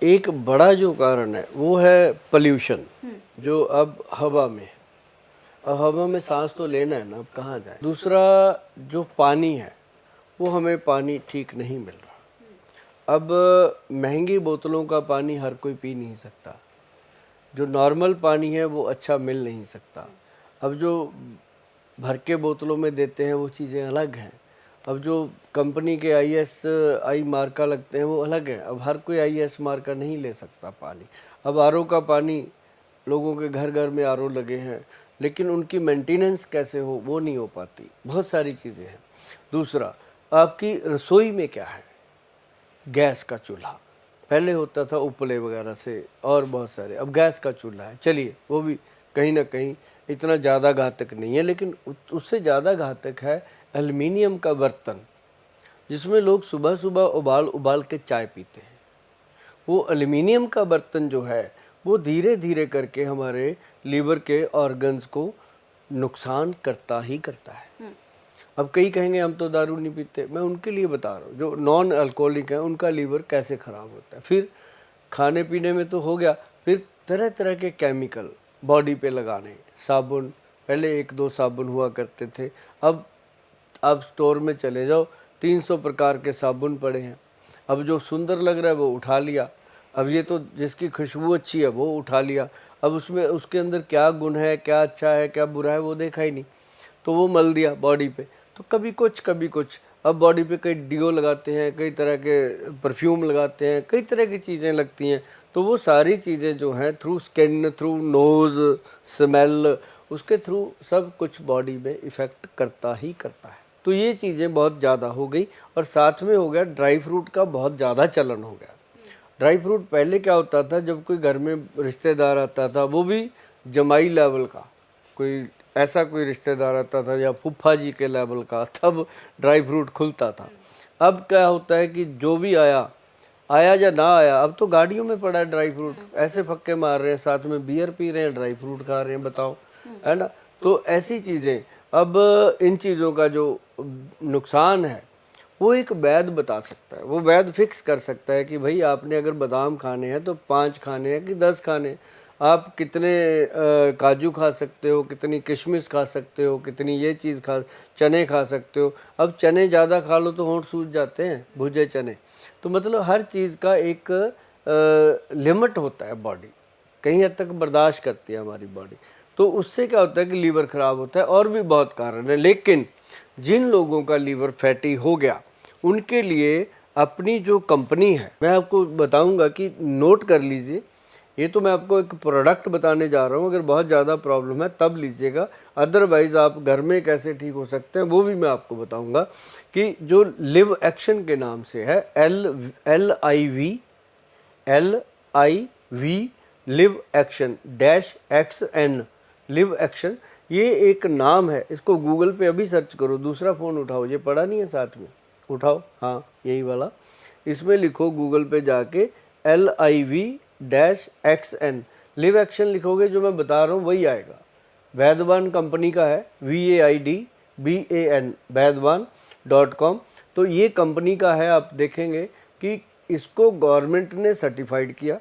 एक बड़ा जो कारण है वो है पोल्यूशन, जो अब हवा में है। अब हवा में सांस तो लेना है ना, अब कहाँ जाए। दूसरा जो पानी है वो हमें पानी ठीक नहीं मिल रहा। अब महंगी बोतलों का पानी हर कोई पी नहीं सकता, जो नॉर्मल पानी है वो अच्छा मिल नहीं सकता। अब जो भर के बोतलों में देते हैं वो चीज़ें अलग हैं। अब जो कंपनी के ISI मार्का लगते हैं वो अलग है। अब हर कोई IS मार्का नहीं ले सकता पानी। अब RO का पानी, लोगों के घर घर में RO लगे हैं, लेकिन उनकी मेंटेनेंस कैसे हो वो नहीं हो पाती। बहुत सारी चीज़ें हैं। दूसरा, आपकी रसोई में क्या है? गैस का चूल्हा पहले होता था उपले वगैरह से, और बहुत सारे। अब गैस का चूल्हा है, चलिए वो भी कहीं ना कहीं इतना ज़्यादा घातक नहीं है, लेकिन उससे ज़्यादा घातक है एल्युमिनियम का बर्तन, जिसमें लोग सुबह सुबह उबाल उबाल के चाय पीते हैं। वो एल्युमिनियम का बर्तन जो है वो धीरे धीरे करके हमारे लीवर के ऑर्गन्स को नुकसान करता ही करता है। अब कई कहेंगे हम तो दारू नहीं पीते, मैं उनके लिए बता रहा हूँ जो नॉन अल्कोहलिक है, उनका लीवर कैसे ख़राब होता है। फिर खाने पीने में तो हो गया, फिर तरह तरह के केमिकल बॉडी पे लगाने। साबुन, पहले 1-2 साबुन हुआ करते थे, अब आप स्टोर में चले जाओ 300 प्रकार के साबुन पड़े हैं। अब जो सुंदर लग रहा है वो उठा लिया, अब ये तो जिसकी खुशबू अच्छी है वो उठा लिया। अब उसमें उसके अंदर क्या गुण है, क्या अच्छा है, क्या बुरा है वो देखा ही नहीं, तो वो मल दिया बॉडी पे। तो कभी कुछ कभी कुछ। अब बॉडी पे कई डिओ लगाते हैं, कई तरह के परफ्यूम लगाते हैं, कई तरह की चीज़ें लगती हैं। तो वो सारी चीज़ें जो हैं through skin, through nose, smell, उसके थ्रू सब कुछ बॉडी में इफ़ेक्ट करता ही करता है। तो ये चीज़ें बहुत ज़्यादा हो गई। और साथ में हो गया ड्राई फ्रूट का बहुत ज़्यादा चलन हो गया। ड्राई फ्रूट पहले क्या होता था, जब कोई घर में रिश्तेदार आता था, वो भी जमाई लेवल का, कोई ऐसा कोई रिश्तेदार आता था या फूफा जी के लेवल का, तब ड्राई फ्रूट खुलता था। अब क्या होता है कि जो भी आया या ना आया, अब तो गाड़ियों में पड़ा है ड्राई फ्रूट, ऐसे फक्के मार रहे हैं, साथ में बियर पी रहे हैं, ड्राई फ्रूट खा रहे हैं, बताओ, है ना। तो ऐसी चीज़ें, अब इन चीज़ों का जो नुकसान है वो एक वैद्य बता सकता है। वो वैद्य फिक्स कर सकता है कि भाई आपने अगर बादाम खाने हैं तो 5 खाने हैं कि 10 खाने, आप कितने काजू खा सकते हो, कितनी किशमिश खा सकते हो, कितनी ये चीज़ चने खा सकते हो। अब चने ज़्यादा खा लो तो होंठ सूज जाते हैं, भुजे चने। तो मतलब हर चीज़ का एक लिमिट होता है, बॉडी कहीं हद तक बर्दाश्त करती है हमारी बॉडी। तो उससे क्या होता है कि लीवर ख़राब होता है, और भी बहुत कारण है। लेकिन जिन लोगों का लीवर फैटी हो गया उनके लिए अपनी जो कंपनी है, मैं आपको बताऊंगा कि नोट कर लीजिए, ये तो मैं आपको एक प्रोडक्ट बताने जा रहा हूँ। अगर बहुत ज़्यादा प्रॉब्लम है तब लीजिएगा, अदरवाइज़ आप घर में कैसे ठीक हो सकते हैं वो भी मैं आपको बताऊंगा। कि जो लिव एक्शन के नाम से है, LIV live action -XN, live action, ये एक नाम है। इसको गूगल पे अभी सर्च करो, दूसरा फ़ोन उठाओ, ये पड़ा नहीं है साथ में, उठाओ, हाँ यही वाला, इसमें लिखो गूगल पे जाके LIV-XN, लिव एक्शन लिखोगे, जो मैं बता रहा हूँ वही आएगा। वैद्यवान कंपनी का है, VAIDBAN, वैद्यवान.com। तो ये कंपनी का है। आप देखेंगे कि इसको गवर्नमेंट ने सर्टिफाइड किया,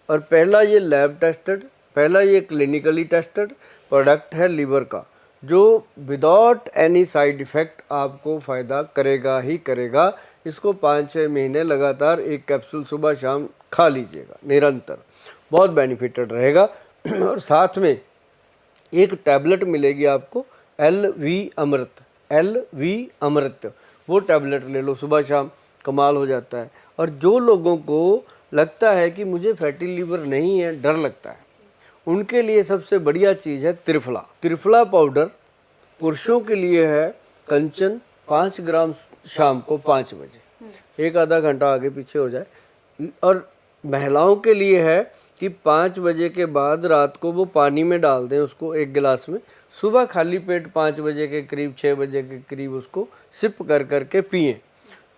और पहला ये लैब टेस्टेड, पहला ये क्लिनिकली टेस्टेड प्रोडक्ट है लीवर का, जो विदाउट एनी साइड इफ़ेक्ट आपको फ़ायदा करेगा ही करेगा। इसको 5-6 महीने लगातार एक कैप्सूल सुबह शाम खा लीजिएगा निरंतर, बहुत बेनिफिटेड रहेगा। और साथ में एक टैबलेट मिलेगी आपको, LV अमृत, वो टैबलेट ले लो सुबह शाम, कमाल हो जाता है। और जो लोगों को लगता है कि मुझे फैटी लीवर नहीं है, डर लगता है, उनके लिए सबसे बढ़िया चीज़ है त्रिफला। त्रिफला पाउडर पुरुषों के लिए है कंचन, 5 ग्राम शाम को 5 बजे, एक आधा घंटा आगे पीछे हो जाए। और महिलाओं के लिए है कि 5 बजे के बाद रात को वो पानी में डाल दें उसको 1 गिलास में, सुबह खाली पेट 5 बजे के करीब, 6 बजे के करीब उसको सिप कर करके पिएं,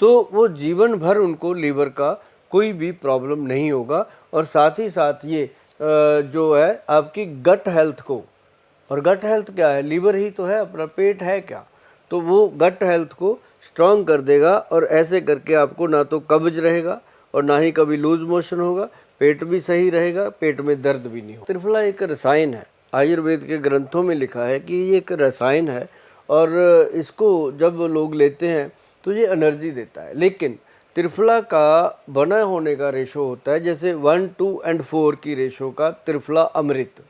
तो वो जीवन भर उनको लीवर का कोई भी प्रॉब्लम नहीं होगा। और साथ ही साथ ये जो है आपकी गट हेल्थ को, और गट हेल्थ क्या है, लीवर ही तो है, अपना पेट है क्या, तो वो गट हेल्थ को स्ट्रॉन्ग कर देगा। और ऐसे करके आपको ना तो कब्ज रहेगा और ना ही कभी लूज मोशन होगा, पेट भी सही रहेगा, पेट में दर्द भी नहीं होगा। त्रिफला एक रसायन है, आयुर्वेद के ग्रंथों में लिखा है कि ये एक रसायन है और इसको जब लोग लेते हैं तो ये एनर्जी देता है। लेकिन त्रिफला का बना होने का रेशो होता है जैसे 1, 2 और 4 की रेशो का त्रिफला अमृत।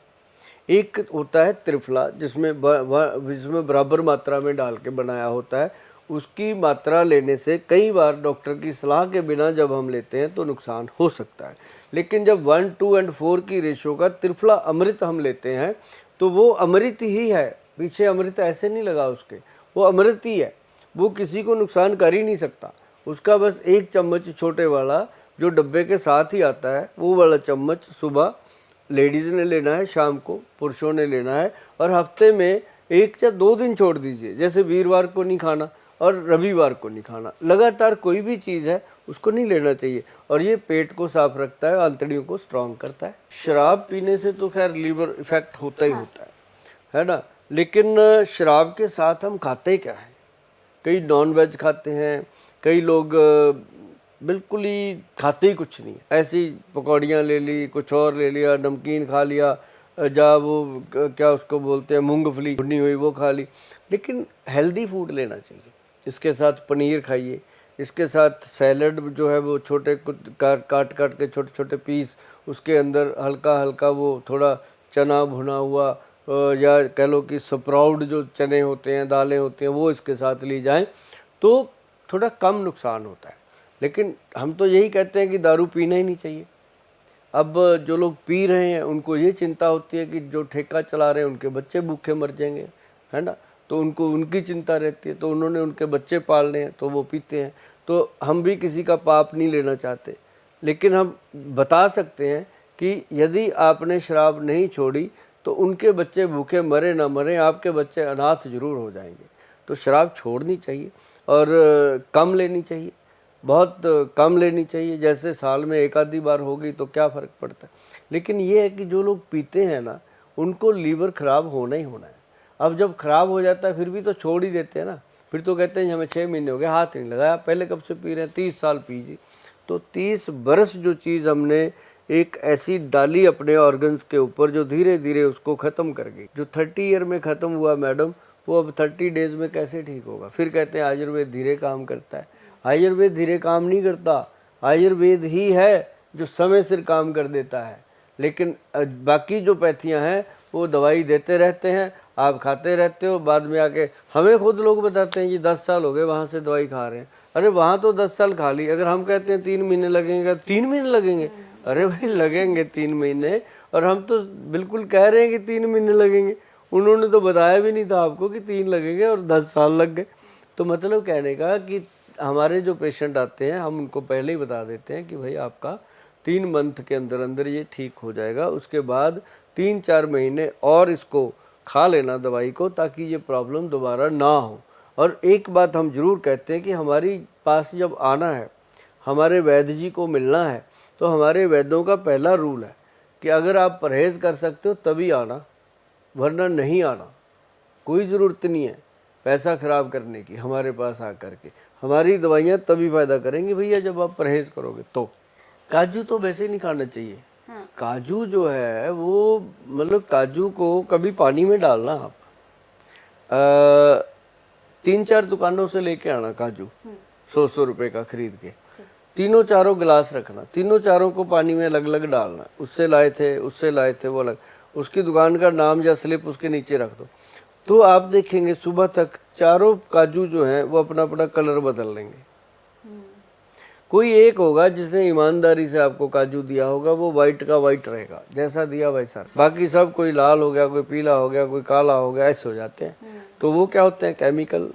एक होता है त्रिफला जिसमें बराबर मात्रा में डाल के बनाया होता है, उसकी मात्रा लेने से कई बार डॉक्टर की सलाह के बिना जब हम लेते हैं तो नुकसान हो सकता है। लेकिन जब 1, 2 और 4 की रेशो का त्रिफला अमृत हम लेते हैं तो वो अमृत ही है, पीछे अमृत ऐसे नहीं लगा उसके, वो अमृत ही है, वो किसी को नुकसान कर ही नहीं सकता। उसका बस 1 चम्मच छोटे वाला जो डब्बे के साथ ही आता है, वो वाला चम्मच सुबह लेडीज़ ने लेना है, शाम को पुरुषों ने लेना है, और हफ्ते में 1 या 2 दिन छोड़ दीजिए, जैसे वीरवार को नहीं खाना और रविवार को नहीं खाना। लगातार कोई भी चीज़ है उसको नहीं लेना चाहिए, और ये पेट को साफ रखता है, आंतड़ियों को स्ट्रांग करता है। शराब पीने से तो खैर लीवर इफेक्ट होता ही होता है ना, लेकिन शराब के साथ हम खाते क्या है? कई नॉन वेज खाते हैं, कई लोग बिल्कुल ही खाते ही कुछ नहीं, ऐसी पकौड़ियाँ ले ली, कुछ और ले लिया, नमकीन खा लिया, जा वो क्या उसको बोलते हैं मूंगफली भुनी हुई वो खा ली। लेकिन हेल्दी फूड लेना चाहिए, इसके साथ पनीर खाइए, इसके साथ सैलड जो है वो छोटे काट के छोटे छोटे पीस, उसके अंदर हल्का हल्का वो थोड़ा चना भुना हुआ या कह लो कि स्प्राउट जो चने होते हैं, दालें होती हैं, वो इसके साथ ली जाएं तो थोड़ा कम नुकसान होता है। लेकिन हम तो यही कहते हैं कि दारू पीना ही नहीं चाहिए। अब जो लोग पी रहे हैं उनको ये चिंता होती है कि जो ठेका चला रहे हैं उनके बच्चे भूखे मर जाएंगे, है ना, तो उनको उनकी चिंता रहती है, तो उन्होंने उनके बच्चे पालने हैं तो वो पीते हैं। तो हम भी किसी का पाप नहीं लेना चाहते, लेकिन हम बता सकते हैं कि यदि आपने शराब नहीं छोड़ी तो उनके बच्चे भूखे मरे ना मरे, आपके बच्चे अनाथ जरूर हो जाएंगे। तो शराब छोड़नी चाहिए और कम लेनी चाहिए, बहुत कम लेनी चाहिए, जैसे साल में 1 आधी बार होगी तो क्या फ़र्क पड़ता है। लेकिन ये है कि जो लोग पीते हैं ना, उनको लीवर ख़राब होना ही होना है। अब जब ख़राब हो जाता है फिर भी तो छोड़ ही देते हैं ना, फिर तो कहते हैं हमें 6 महीने हो गए, हाथ नहीं लगाया, पहले कब से पी रहे हैं, 30 साल पीजिए। तो 30 बरस जो चीज़ हमने एक ऐसी डाली अपने ऑर्गन्स के ऊपर जो धीरे धीरे उसको ख़त्म कर गई, जो 30 ईयर में ख़त्म हुआ मैडम, वो अब 30 डेज़ में कैसे ठीक होगा? फिर कहते हैं आयुर्वेद धीरे काम करता है। आयुर्वेद धीरे काम नहीं करता, आयुर्वेद ही है जो समय सिर काम कर देता है। लेकिन बाकी जो पैथियाँ हैं वो दवाई देते रहते हैं, आप खाते रहते हो, बाद में आके हमें खुद लोग बताते हैं जी 10 साल हो गए वहाँ से दवाई खा रहे हैं। अरे वहाँ तो 10 साल खा ली, अगर हम कहते हैं 3 महीने लगेंगे, 3 महीने लगेंगे? अरे भाई लगेंगे 3 महीने, और हम तो बिल्कुल कह रहे हैं कि 3 महीने लगेंगे। उन्होंने तो बताया भी नहीं था आपको कि 3 लगेंगे और 10 साल लग गए। तो मतलब कहने का कि हमारे जो पेशेंट आते हैं हम उनको पहले ही बता देते हैं कि भाई आपका 3 मंथ के अंदर अंदर ये ठीक हो जाएगा, उसके बाद 3-4 महीने और इसको खा लेना दवाई को, ताकि ये प्रॉब्लम दोबारा ना हो। और एक बात हम ज़रूर कहते हैं कि हमारी पास जब आना है, हमारे वैद्य जी को मिलना है, तो हमारे वैद्यों का पहला रूल है कि अगर आप परहेज़ कर सकते हो तभी आना, वरना नहीं आना। कोई ज़रूरत नहीं है पैसा ख़राब करने की हमारे पास आकर के। हमारी दवाइयाँ तभी फ़ायदा करेंगी भैया जब आप परहेज़ करोगे तो। काजू तो वैसे नहीं खाना चाहिए। काजू जो है वो मतलब काजू को कभी पानी में डालना आप 3-4 दुकानों से लेके आना काजू 100 रुपए का खरीद के, 3-4 गिलास रखना, 3-4 को पानी में अलग अलग डालना, उससे लाए थे वो अलग, उसकी दुकान का नाम या स्लिप उसके नीचे रख दो, तो आप देखेंगे सुबह तक 4 काजू जो हैं वो अपना अपना कलर बदल लेंगे। कोई एक होगा जिसने ईमानदारी से आपको काजू दिया होगा, वो वाइट का वाइट रहेगा, जैसा दिया वैसा। बाकी सब कोई लाल हो गया, कोई पीला हो गया, कोई काला हो गया, ऐसे हो जाते हैं। तो वो क्या होते हैं, केमिकल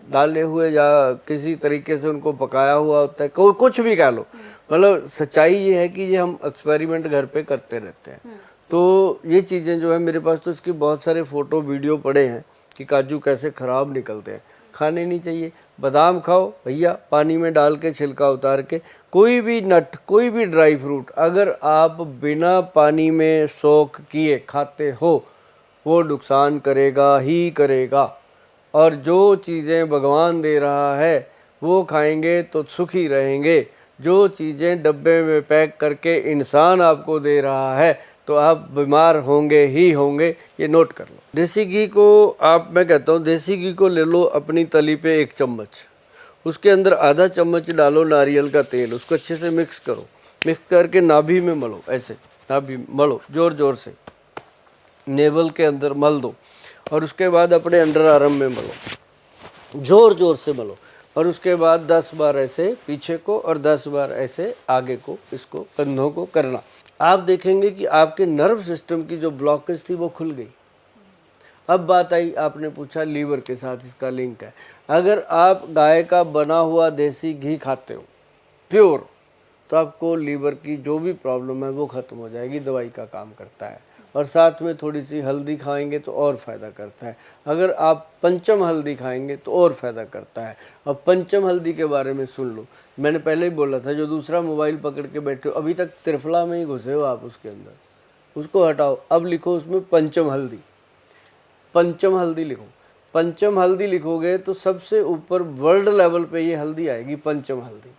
डाले हुए या किसी तरीके से उनको पकाया हुआ होता है, कुछ भी कह लो। मतलब सच्चाई ये है कि ये हम एक्सपेरिमेंट घर पे करते रहते हैं। तो ये चीज़ें जो है मेरे पास तो इसके बहुत सारे फ़ोटो वीडियो पड़े हैं कि काजू कैसे ख़राब निकलते हैं। खाने नहीं चाहिए। बादाम खाओ भैया, पानी में डाल के छिलका उतार के। कोई भी नट, कोई भी ड्राई फ्रूट अगर आप बिना पानी में सोख किए खाते हो वो नुकसान करेगा ही करेगा। और जो चीज़ें भगवान दे रहा है वो खाएंगे तो सुखी रहेंगे। जो चीज़ें डब्बे में पैक करके इंसान आपको दे रहा है तो आप बीमार होंगे ही होंगे, ये नोट कर लो। देसी घी को मैं कहता हूँ देसी घी को ले लो अपनी तली पे 1 चम्मच, उसके अंदर आधा चम्मच डालो नारियल का तेल, उसको अच्छे से मिक्स करो, मिक्स करके नाभि में मलो, ऐसे नाभि मलो जोर जोर से, नेवल के अंदर मल दो और उसके बाद अपने अंडर आर्म में मलो, जोर जोर से मलो और उसके बाद 10 बार ऐसे पीछे को और 10 बार ऐसे आगे को, इसको कंधों को करना। आप देखेंगे कि आपके नर्व सिस्टम की जो ब्लॉकेज थी वो खुल गई। अब बात आई, आपने पूछा लीवर के साथ इसका लिंक है। अगर आप गाय का बना हुआ देसी घी खाते हो प्योर, तो आपको लीवर की जो भी प्रॉब्लम है वो ख़त्म हो जाएगी, दवाई का काम करता है। और साथ में थोड़ी सी हल्दी खाएंगे तो और फ़ायदा करता है। अगर आप पंचम हल्दी खाएंगे तो और फ़ायदा करता है। अब पंचम हल्दी के बारे में सुन लो, मैंने पहले ही बोला था, जो दूसरा मोबाइल पकड़ के बैठे हो अभी तक त्रिफला में ही घुसे हो आप, उसके अंदर उसको हटाओ, अब लिखो उसमें पंचम हल्दी, पंचम हल्दी लिखो। पंचम हल्दी लिखोगे तो सबसे ऊपर वर्ल्ड लेवल पे ये हल्दी आएगी, पंचम हल्दी।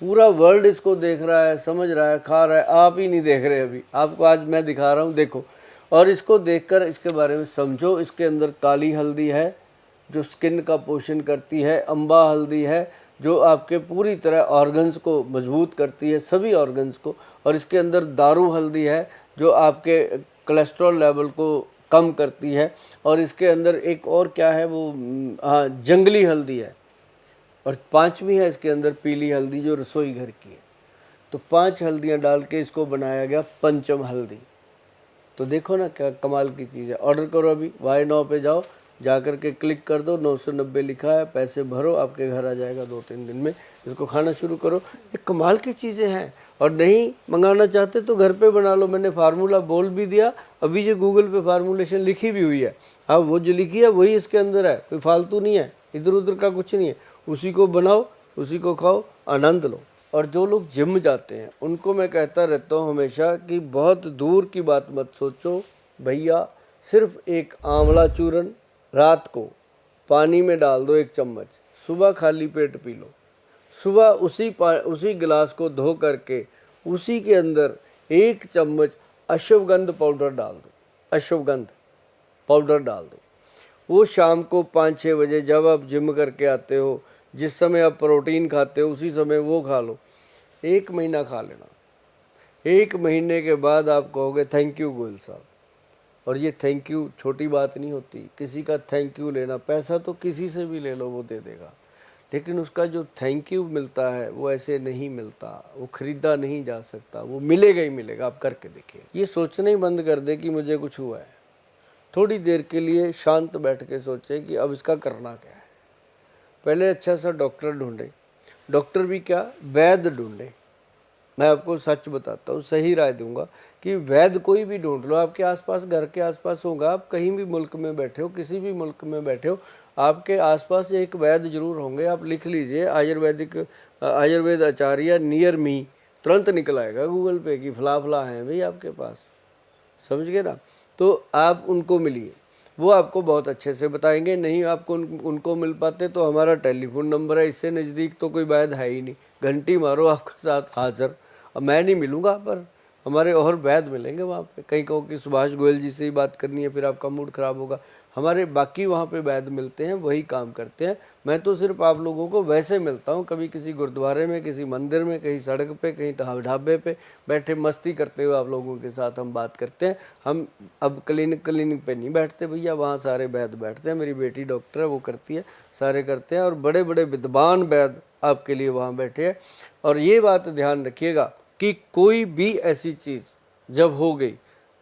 पूरा वर्ल्ड इसको देख रहा है, समझ रहा है, खा रहा है, आप ही नहीं देख रहे अभी, आपको आज मैं दिखा रहा हूँ, देखो। और इसको देखकर इसके बारे में समझो। इसके अंदर काली हल्दी है जो स्किन का पोषण करती है, अम्बा हल्दी है जो आपके पूरी तरह ऑर्गन्स को मजबूत करती है, सभी ऑर्गन्स को। और इसके अंदर दारू हल्दी है जो आपके कोलेस्ट्रॉल लेवल को कम करती है। और इसके अंदर एक और क्या है वो, हाँ, जंगली हल्दी है। और 5वीं है इसके अंदर पीली हल्दी जो रसोई घर की है। तो 5 हल्दियाँ डाल के इसको बनाया गया पंचम हल्दी। तो देखो ना क्या कमाल की चीज़ है। ऑर्डर करो अभी, वाई नाउ पे जाओ, जा कर के क्लिक कर दो, 990 लिखा है, पैसे भरो, आपके घर आ जाएगा 2-3 दिन में। इसको खाना शुरू करो, ये कमाल की चीज़ें हैं। और नहीं मंगाना चाहते तो घर पे बना लो, मैंने फार्मूला बोल भी दिया, अभी जो गूगल पे फार्मूलेशन लिखी भी हुई है। अब वो जो लिखी है वही इसके अंदर है, कोई फालतू नहीं है, इधर उधर का कुछ नहीं है। उसी को बनाओ, उसी को खाओ, आनंद लो। और जो लोग जिम जाते हैं उनको मैं कहता रहता हूँ हमेशा कि बहुत दूर की बात मत सोचो भैया, सिर्फ एक आंवला चूर्ण रात को पानी में डाल दो 1 चम्मच, सुबह खाली पेट पी लो। सुबह उसी गिलास को धो करके उसी के अंदर 1 चम्मच अश्वगंध पाउडर डाल दो, अश्वगंध पाउडर डाल दो। वो शाम को 5-6 बजे जब आप जिम करके आते हो, जिस समय आप प्रोटीन खाते हो उसी समय वो खा लो। 1 महीना खा लेना, 1 महीने के बाद आप कहोगे थैंक यू गोयल साहब। और ये थैंक यू छोटी बात नहीं होती, किसी का थैंक यू लेना, पैसा तो किसी से भी ले लो वो दे देगा, लेकिन उसका जो थैंक यू मिलता है वो ऐसे नहीं मिलता, वो खरीदा नहीं जा सकता, वो मिलेगा ही मिलेगा। आप करके देखिए। ये सोचना ही बंद कर दे कि मुझे कुछ हुआ है। थोड़ी देर के लिए शांत बैठ के सोचे कि अब इसका करना क्या है। पहले अच्छा सा डॉक्टर ढूंढे, डॉक्टर भी क्या, वैद्य ढूंढे। मैं आपको सच बताता हूँ, सही राय दूंगा कि वैद्य कोई भी ढूंढ लो, आपके आसपास, घर के आसपास होगा। आप कहीं भी मुल्क में बैठे हो, किसी भी मुल्क में बैठे हो, आपके आसपास एक वैद्य जरूर होंगे। आप लिख लीजिए आयुर्वेद आचार्य नियर मी, तुरंत निकल आएगा गूगल पे कि फला फला है भाई आपके पास, समझ गए ना। तो आप उनको मिलिए, वो आपको बहुत अच्छे से बताएंगे। नहीं आपको उनको मिल पाते तो हमारा टेलीफोन नंबर है, इससे नज़दीक तो कोई वैद्य है ही नहीं, घंटी मारो आपके साथ हाजिर। अब मैं नहीं मिलूँगा पर हमारे और वैद्य मिलेंगे वहाँ पे। कहीं कहो कि सुभाष गोयल जी से ही बात करनी है, फिर आपका मूड ख़राब होगा। हमारे बाकी वहाँ पे वैद्य मिलते हैं, वही काम करते हैं। मैं तो सिर्फ आप लोगों को वैसे मिलता हूँ, कभी किसी गुरुद्वारे में, किसी मंदिर में, कहीं सड़क पे, कहीं ढाबे पे बैठे मस्ती करते हुए आप लोगों के साथ हम बात करते हैं। हम अब क्लिनिक पे नहीं बैठते भैया, वहाँ सारे वैद्य बैठते हैं। मेरी बेटी डॉक्टर है, वो करती है, सारे करते हैं। और बड़े बड़े विद्वान वैद्य आपके लिए वहाँ बैठे हैं। और ये बात ध्यान रखिएगा कि कोई भी ऐसी चीज़ जब हो गई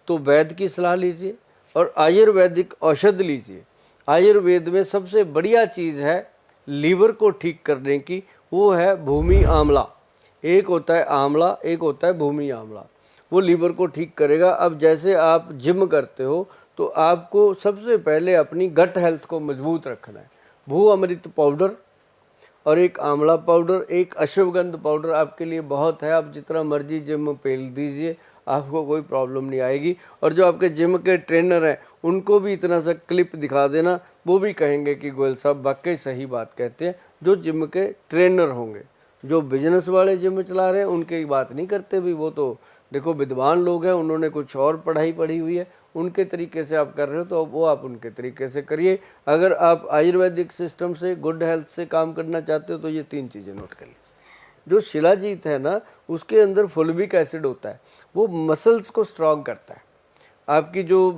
तो वैद्य की सलाह लीजिए और आयुर्वेदिक औषध लीजिए। आयुर्वेद में सबसे बढ़िया चीज़ है लीवर को ठीक करने की, वो है भूमि आंवला। एक होता है आंवला, एक होता है भूमि आंवला, वो लीवर को ठीक करेगा। अब जैसे आप जिम करते हो तो आपको सबसे पहले अपनी गट हेल्थ को मजबूत रखना है। भू अमृत पाउडर और एक आंवला पाउडर, एक अश्वगंध पाउडर आपके लिए बहुत है। आप जितना मर्जी जिम में पेल दीजिए, आपको कोई प्रॉब्लम नहीं आएगी। और जो आपके जिम के ट्रेनर हैं उनको भी इतना सा क्लिप दिखा देना, वो भी कहेंगे कि गोयल साहब वाकई सही बात कहते हैं, जो जिम के ट्रेनर होंगे। जो बिजनेस वाले जिम चला रहे हैं उनकी बात नहीं करते भी, वो तो देखो विद्वान लोग हैं, उन्होंने कुछ और पढ़ाई पढ़ी हुई है, उनके तरीके से आप कर रहे हो तो वो आप उनके तरीके से करिए। अगर आप आयुर्वेदिक सिस्टम से, गुड हेल्थ से काम करना चाहते हो तो ये 3 चीज़ें नोट कर लीजिए। जो शिलाजीत है ना, उसके अंदर फुल्विक एसिड होता है, वो मसल्स को स्ट्रांग करता है। आपकी जो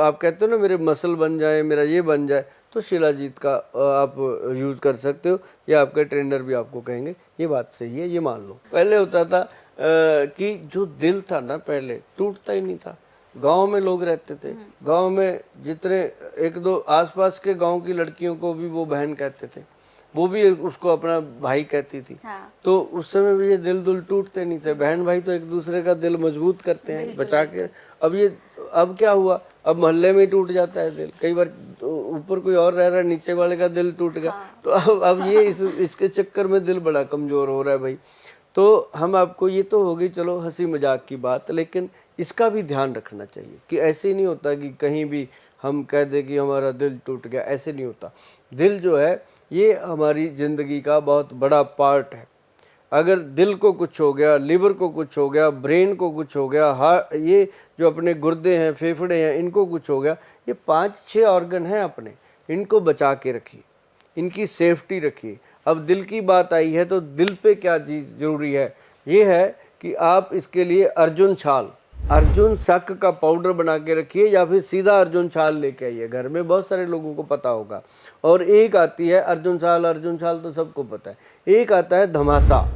आप कहते हो ना मेरे मसल बन जाए, मेरा ये बन जाए, तो शिलाजीत का आप यूज़ कर सकते हो, या आपके ट्रेनर भी आपको कहेंगे ये बात सही है, ये मान लो। पहले होता था कि जो दिल था ना पहले टूटता ही नहीं था। गांव में लोग रहते थे, गांव में जितने 1-2 आसपास के गांव की लड़कियों को भी वो बहन कहते थे, वो भी उसको अपना भाई कहती थी। हाँ। तो उस समय भी ये दिल टूटते नहीं थे। बहन भाई तो एक दूसरे का दिल मजबूत करते हैं बचा के। अब क्या हुआ, अब मोहल्ले में ही टूट जाता है दिल। कई बार ऊपर कोई और रह रहा है, नीचे वाले का दिल टूट गया। हाँ। तो अब ये इसके चक्कर में दिल बड़ा कमजोर हो रहा है भाई। तो हम आपको, ये तो होगी चलो हंसी मजाक की बात, लेकिन इसका भी ध्यान रखना चाहिए कि ऐसे नहीं होता कि कहीं भी हम कह दें कि हमारा दिल टूट गया, ऐसे नहीं होता। दिल जो है ये हमारी ज़िंदगी का बहुत बड़ा पार्ट है। अगर दिल को कुछ हो गया, लिवर को कुछ हो गया, ब्रेन को कुछ हो गया, ये जो अपने गुर्दे हैं, फेफड़े हैं, इनको कुछ हो गया, ये 5-6 ऑर्गन हैं अपने, इनको बचा के रखिए, इनकी सेफ्टी रखिए। अब दिल की बात आई है तो दिल पे क्या चीज़ ज़रूरी है, ये है कि आप इसके लिए अर्जुन छाल, अर्जुन शक का पाउडर बना के रखिए, या फिर सीधा अर्जुन छाल लेके आइए। घर में बहुत सारे लोगों को पता होगा। और एक आती है अर्जुन छाल तो सबको पता है। एक आता है धमासा।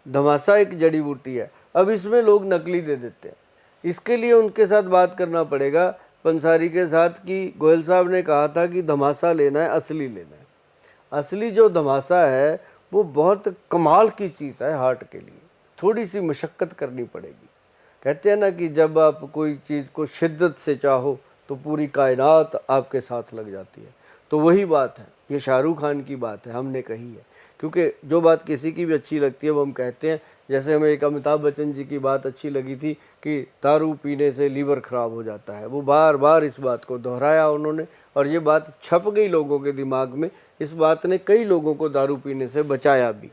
धमासा एक जड़ी बूटी है। अब इसमें लोग नकली दे देते हैं। इसके लिए उनके साथ बात करना पड़ेगा पंसारी के साथ कि गोयल साहब ने कहा था कि धमासा लेना है, असली लेना है। असली जो धमासा है वो बहुत कमाल की चीज़ है हार्ट के लिए। थोड़ी सी मशक्क़त करनी पड़ेगी। कहते हैं ना कि जब आप कोई चीज़ को शिद्दत से चाहो तो पूरी कायनात आपके साथ लग जाती है। तो वही बात है, ये शाहरुख खान की बात है, हमने कही है। क्योंकि जो बात किसी की भी अच्छी लगती है वो हम कहते हैं। जैसे हमें एक अमिताभ बच्चन जी की बात अच्छी लगी थी कि दारू पीने से लीवर ख़राब हो जाता है। वो बार बार इस बात को दोहराया उन्होंने, और ये बात छप गई लोगों के दिमाग में। इस बात ने कई लोगों को दारू पीने से बचाया भी।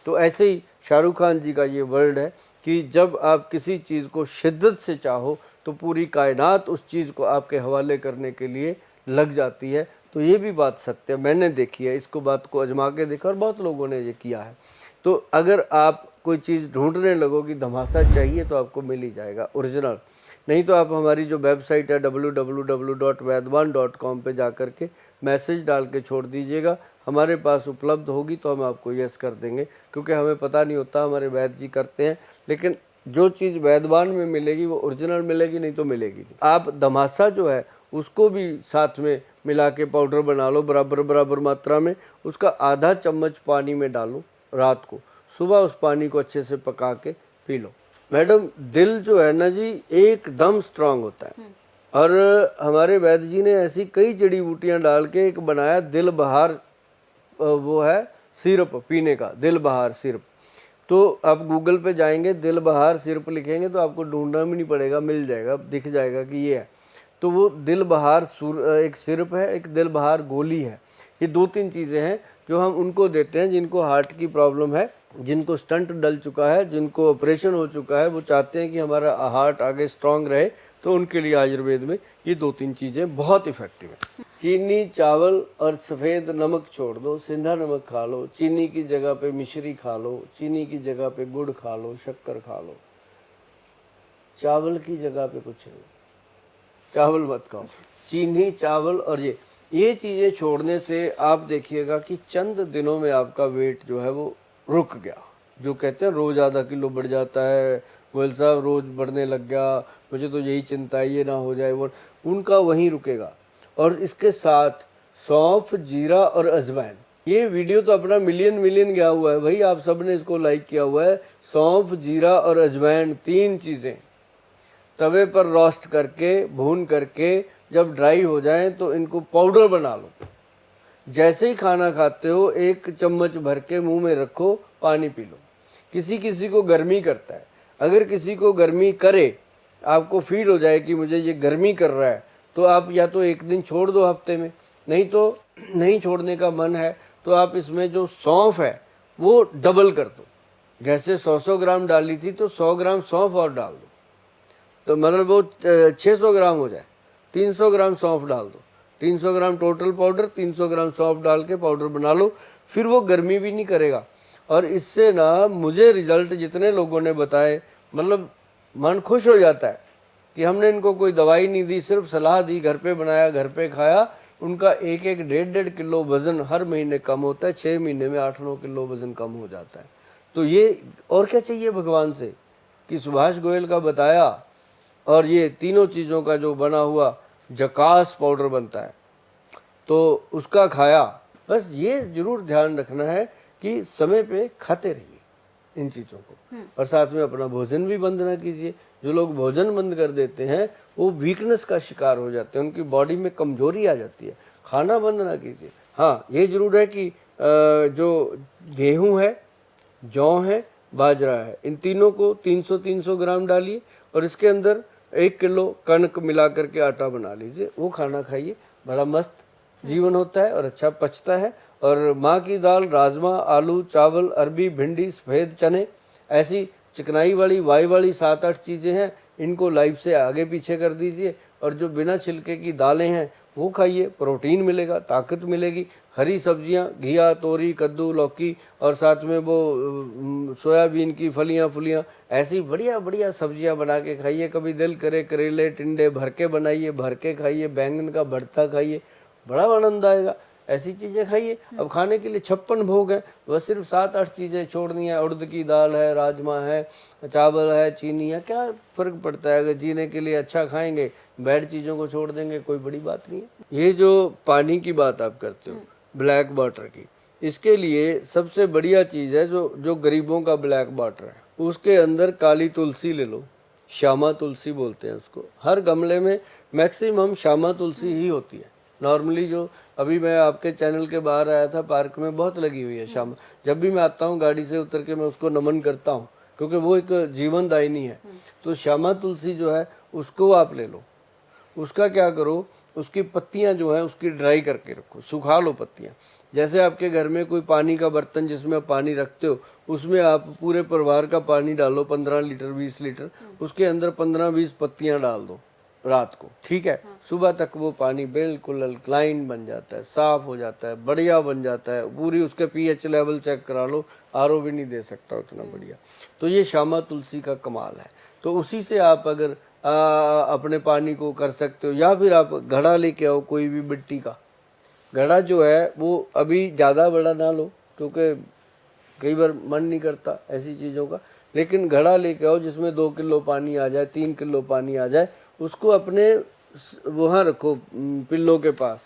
तो ऐसे ही शाहरुख खान जी का ये वर्ड है कि जब आप किसी चीज़ को शिद्दत से चाहो तो पूरी कायनात उस चीज़ को आपके हवाले करने के लिए लग जाती है। तो ये भी बात सत्य है, मैंने देखी है, इसको बात को आजमा के देखा और बहुत लोगों ने ये किया है। तो अगर आप कोई चीज़ ढूंढने लगो कि धमासा चाहिए तो आपको मिल ही जाएगा ओरिजिनल। नहीं तो आप हमारी जो वेबसाइट है www.vaidwan.com पे जा कर के मैसेज डाल के छोड़ दीजिएगा, हमारे पास उपलब्ध होगी तो हम आपको यस कर देंगे। क्योंकि हमें पता नहीं होता, हमारे वैद्य जी करते हैं, लेकिन जो चीज़ वैद्यवान में मिलेगी वो ओरिजिनल मिलेगी, नहीं तो मिलेगी नहीं। आप धमासा जो है उसको भी साथ में मिला के पाउडर बना लो बराबर मात्रा में। उसका आधा चम्मच पानी में डालो रात को, सुबह उस पानी को अच्छे से पका के पी लो। मैडम दिल जो है ना जी एकदम स्ट्रांग होता है। और हमारे वैद्य जी ने ऐसी कई जड़ी बूटियाँ डाल के एक बनाया दिल बहार, वो है सिरप पीने का, दिल बहार सिरप। तो आप गूगल पे जाएंगे, दिल बहार सिरप लिखेंगे तो आपको ढूंढना भी नहीं पड़ेगा, मिल जाएगा, दिख जाएगा कि ये है। तो वो दिल बहार एक सिरप है, एक दिल बहार गोली है। ये 2-3 चीज़ें हैं जो हम उनको देते हैं जिनको हार्ट की प्रॉब्लम है, जिनको स्टंट डल चुका है, जिनको ऑपरेशन हो चुका है, वो चाहते हैं कि हमारा हार्ट आगे स्ट्रांग रहे। तो उनके लिए आयुर्वेद में ये 2-3 चीज़ें बहुत इफ़ेक्टिव हैं। चीनी, चावल और सफ़ेद नमक छोड़ दो, सिंधा नमक खा लो। चीनी की जगह पे मिश्री खा लो, चीनी की जगह पे गुड़ खा लो, शक्कर खा लो। चावल की जगह पे कुछ नहीं, चावल मत खाओ। चीनी, चावल और ये चीज़ें छोड़ने से आप देखिएगा कि चंद दिनों में आपका वेट जो है वो रुक गया। जो कहते हैं रोज़ आधा किलो बढ़ जाता है, गोयल साहब रोज़ बढ़ने लग गया, मुझे तो यही चिंता है ये ना हो जाए, वो उनका वहीं रुकेगा। और इसके साथ सौंफ, जीरा और अजवाइन, ये वीडियो तो अपना मिलियन गया हुआ है भाई, आप सब ने इसको लाइक किया हुआ है। सौंफ, जीरा और अजवाइन 3 चीज़ें तवे पर रोस्ट करके, भून करके जब ड्राई हो जाएं तो इनको पाउडर बना लो। जैसे ही खाना खाते हो 1 चम्मच भर के मुंह में रखो, पानी पी लो। किसी किसी को गर्मी करता है, अगर किसी को गर्मी करे, आपको फील हो जाए कि मुझे ये गर्मी कर रहा है, तो आप या तो 1 दिन छोड़ दो हफ्ते में, नहीं तो नहीं छोड़ने का मन है तो आप इसमें जो सौंफ है वो डबल कर दो। जैसे 100 ग्राम डाली थी तो 100 ग्राम सौंफ और डाल दो, तो मतलब वो 600 ग्राम हो जाए। 300 ग्राम सौंफ डाल दो, 300 ग्राम टोटल पाउडर, 300 ग्राम सौंफ डाल के पाउडर बना लो। फिर वो गर्मी भी नहीं करेगा। और इससे ना मुझे रिजल्ट जितने लोगों ने बताए, मतलब मन खुश हो जाता है कि हमने इनको कोई दवाई नहीं दी, सिर्फ सलाह दी, घर पे बनाया, घर पे खाया। उनका 1-1, 1.5-1.5 किलो वज़न हर महीने कम होता है। 6 महीने में 8-9 किलो वज़न कम हो जाता है। तो ये और क्या चाहिए भगवान से कि सुभाष गोयल का बताया और ये तीनों चीज़ों का जो बना हुआ जकास पाउडर बनता है तो उसका खाया। बस ये जरूर ध्यान रखना है कि समय पे खाते रहिए इन चीज़ों को, और साथ में अपना भोजन भी बंद ना कीजिए। जो लोग भोजन बंद कर देते हैं वो वीकनेस का शिकार हो जाते हैं, उनकी बॉडी में कमजोरी आ जाती है। खाना बंद ना कीजिए। हाँ, ये जरूर है कि जो गेहूं है, जौ है, बाजरा है, इन तीनों को 300-300 ग्राम डालिए और इसके अंदर 1 किलो कणक मिला करके आटा बना लीजिए। वो खाना खाइए, बड़ा मस्त जीवन होता है और अच्छा पचता है। और माँ की दाल, राजमा, आलू, चावल, अरबी, भिंडी, सफ़ेद चने, ऐसी चिकनाई वाली वाई वाली 7-8 चीज़ें हैं, इनको लाइफ से आगे पीछे कर दीजिए। और जो बिना छिलके की दालें हैं वो खाइए, प्रोटीन मिलेगा, ताकत मिलेगी। हरी सब्जियां, घिया, तोरी, कद्दू, लौकी और साथ में वो सोयाबीन की फलियां, ऐसी बढ़िया बढ़िया सब्जियां बना के खाइए। कभी दिल करे करेले टिंडे भर के बनाइए, भर के खाइए, बैंगन का भरता खाइए, बड़ा आनंद आएगा। ऐसी चीज़ें खाइए। अब खाने के लिए 56 भोग है, बस सिर्फ 7-8 चीज़ें छोड़नी है। उड़द की दाल है, राजमा है, चावल है, चीनी है, क्या फ़र्क पड़ता है। अगर जीने के लिए अच्छा खाएंगे, बैड चीज़ों को छोड़ देंगे, कोई बड़ी बात नहीं है। ये जो पानी की बात आप करते हो, ब्लैक वाटर की, इसके लिए सबसे बढ़िया चीज़ है जो गरीबों का ब्लैक वाटर है, उसके अंदर काली तुलसी ले लो, श्यामा तुलसी बोलते हैं उसको। हर गमले में मैक्सिमम श्यामा तुलसी ही होती है। नॉर्मली जो अभी मैं आपके चैनल के बाहर आया था, पार्क में बहुत लगी हुई है श्यामा। जब भी मैं आता हूँ गाड़ी से उतर के मैं उसको नमन करता हूँ, क्योंकि वो एक जीवन दायिनी है। तो श्यामा तुलसी जो है उसको आप ले लो। उसका क्या करो, उसकी पत्तियां जो है उसकी ड्राई करके रखो, सुखा लो पत्तियां। जैसे आपके घर में कोई पानी का बर्तन जिसमें आप पानी रखते हो, उसमें आप पूरे परिवार का पानी डालो, 15 लीटर 20 लीटर, उसके अंदर 15-20 पत्तियां डाल दो रात को, ठीक है। सुबह तक वो पानी बिल्कुल अल्कलाइन बन जाता है, साफ हो जाता है, बढ़िया बन जाता है। पूरी उसके पीएच लेवल चेक करा लो, आरओ भी नहीं दे सकता उतना बढ़िया। तो ये श्यामा तुलसी का कमाल है। तो उसी से आप अगर अपने पानी को कर सकते हो, या फिर आप घड़ा लेके आओ, कोई भी मिट्टी का घड़ा जो है वो अभी ज़्यादा बड़ा ना लो, क्योंकि कई बार मन नहीं करता ऐसी चीज़ों का। लेकिन घड़ा लेके आओ जिसमें 2 किलो पानी आ जाए, 3 किलो पानी आ जाए। उसको अपने वहाँ रखो, पिल्लों के पास,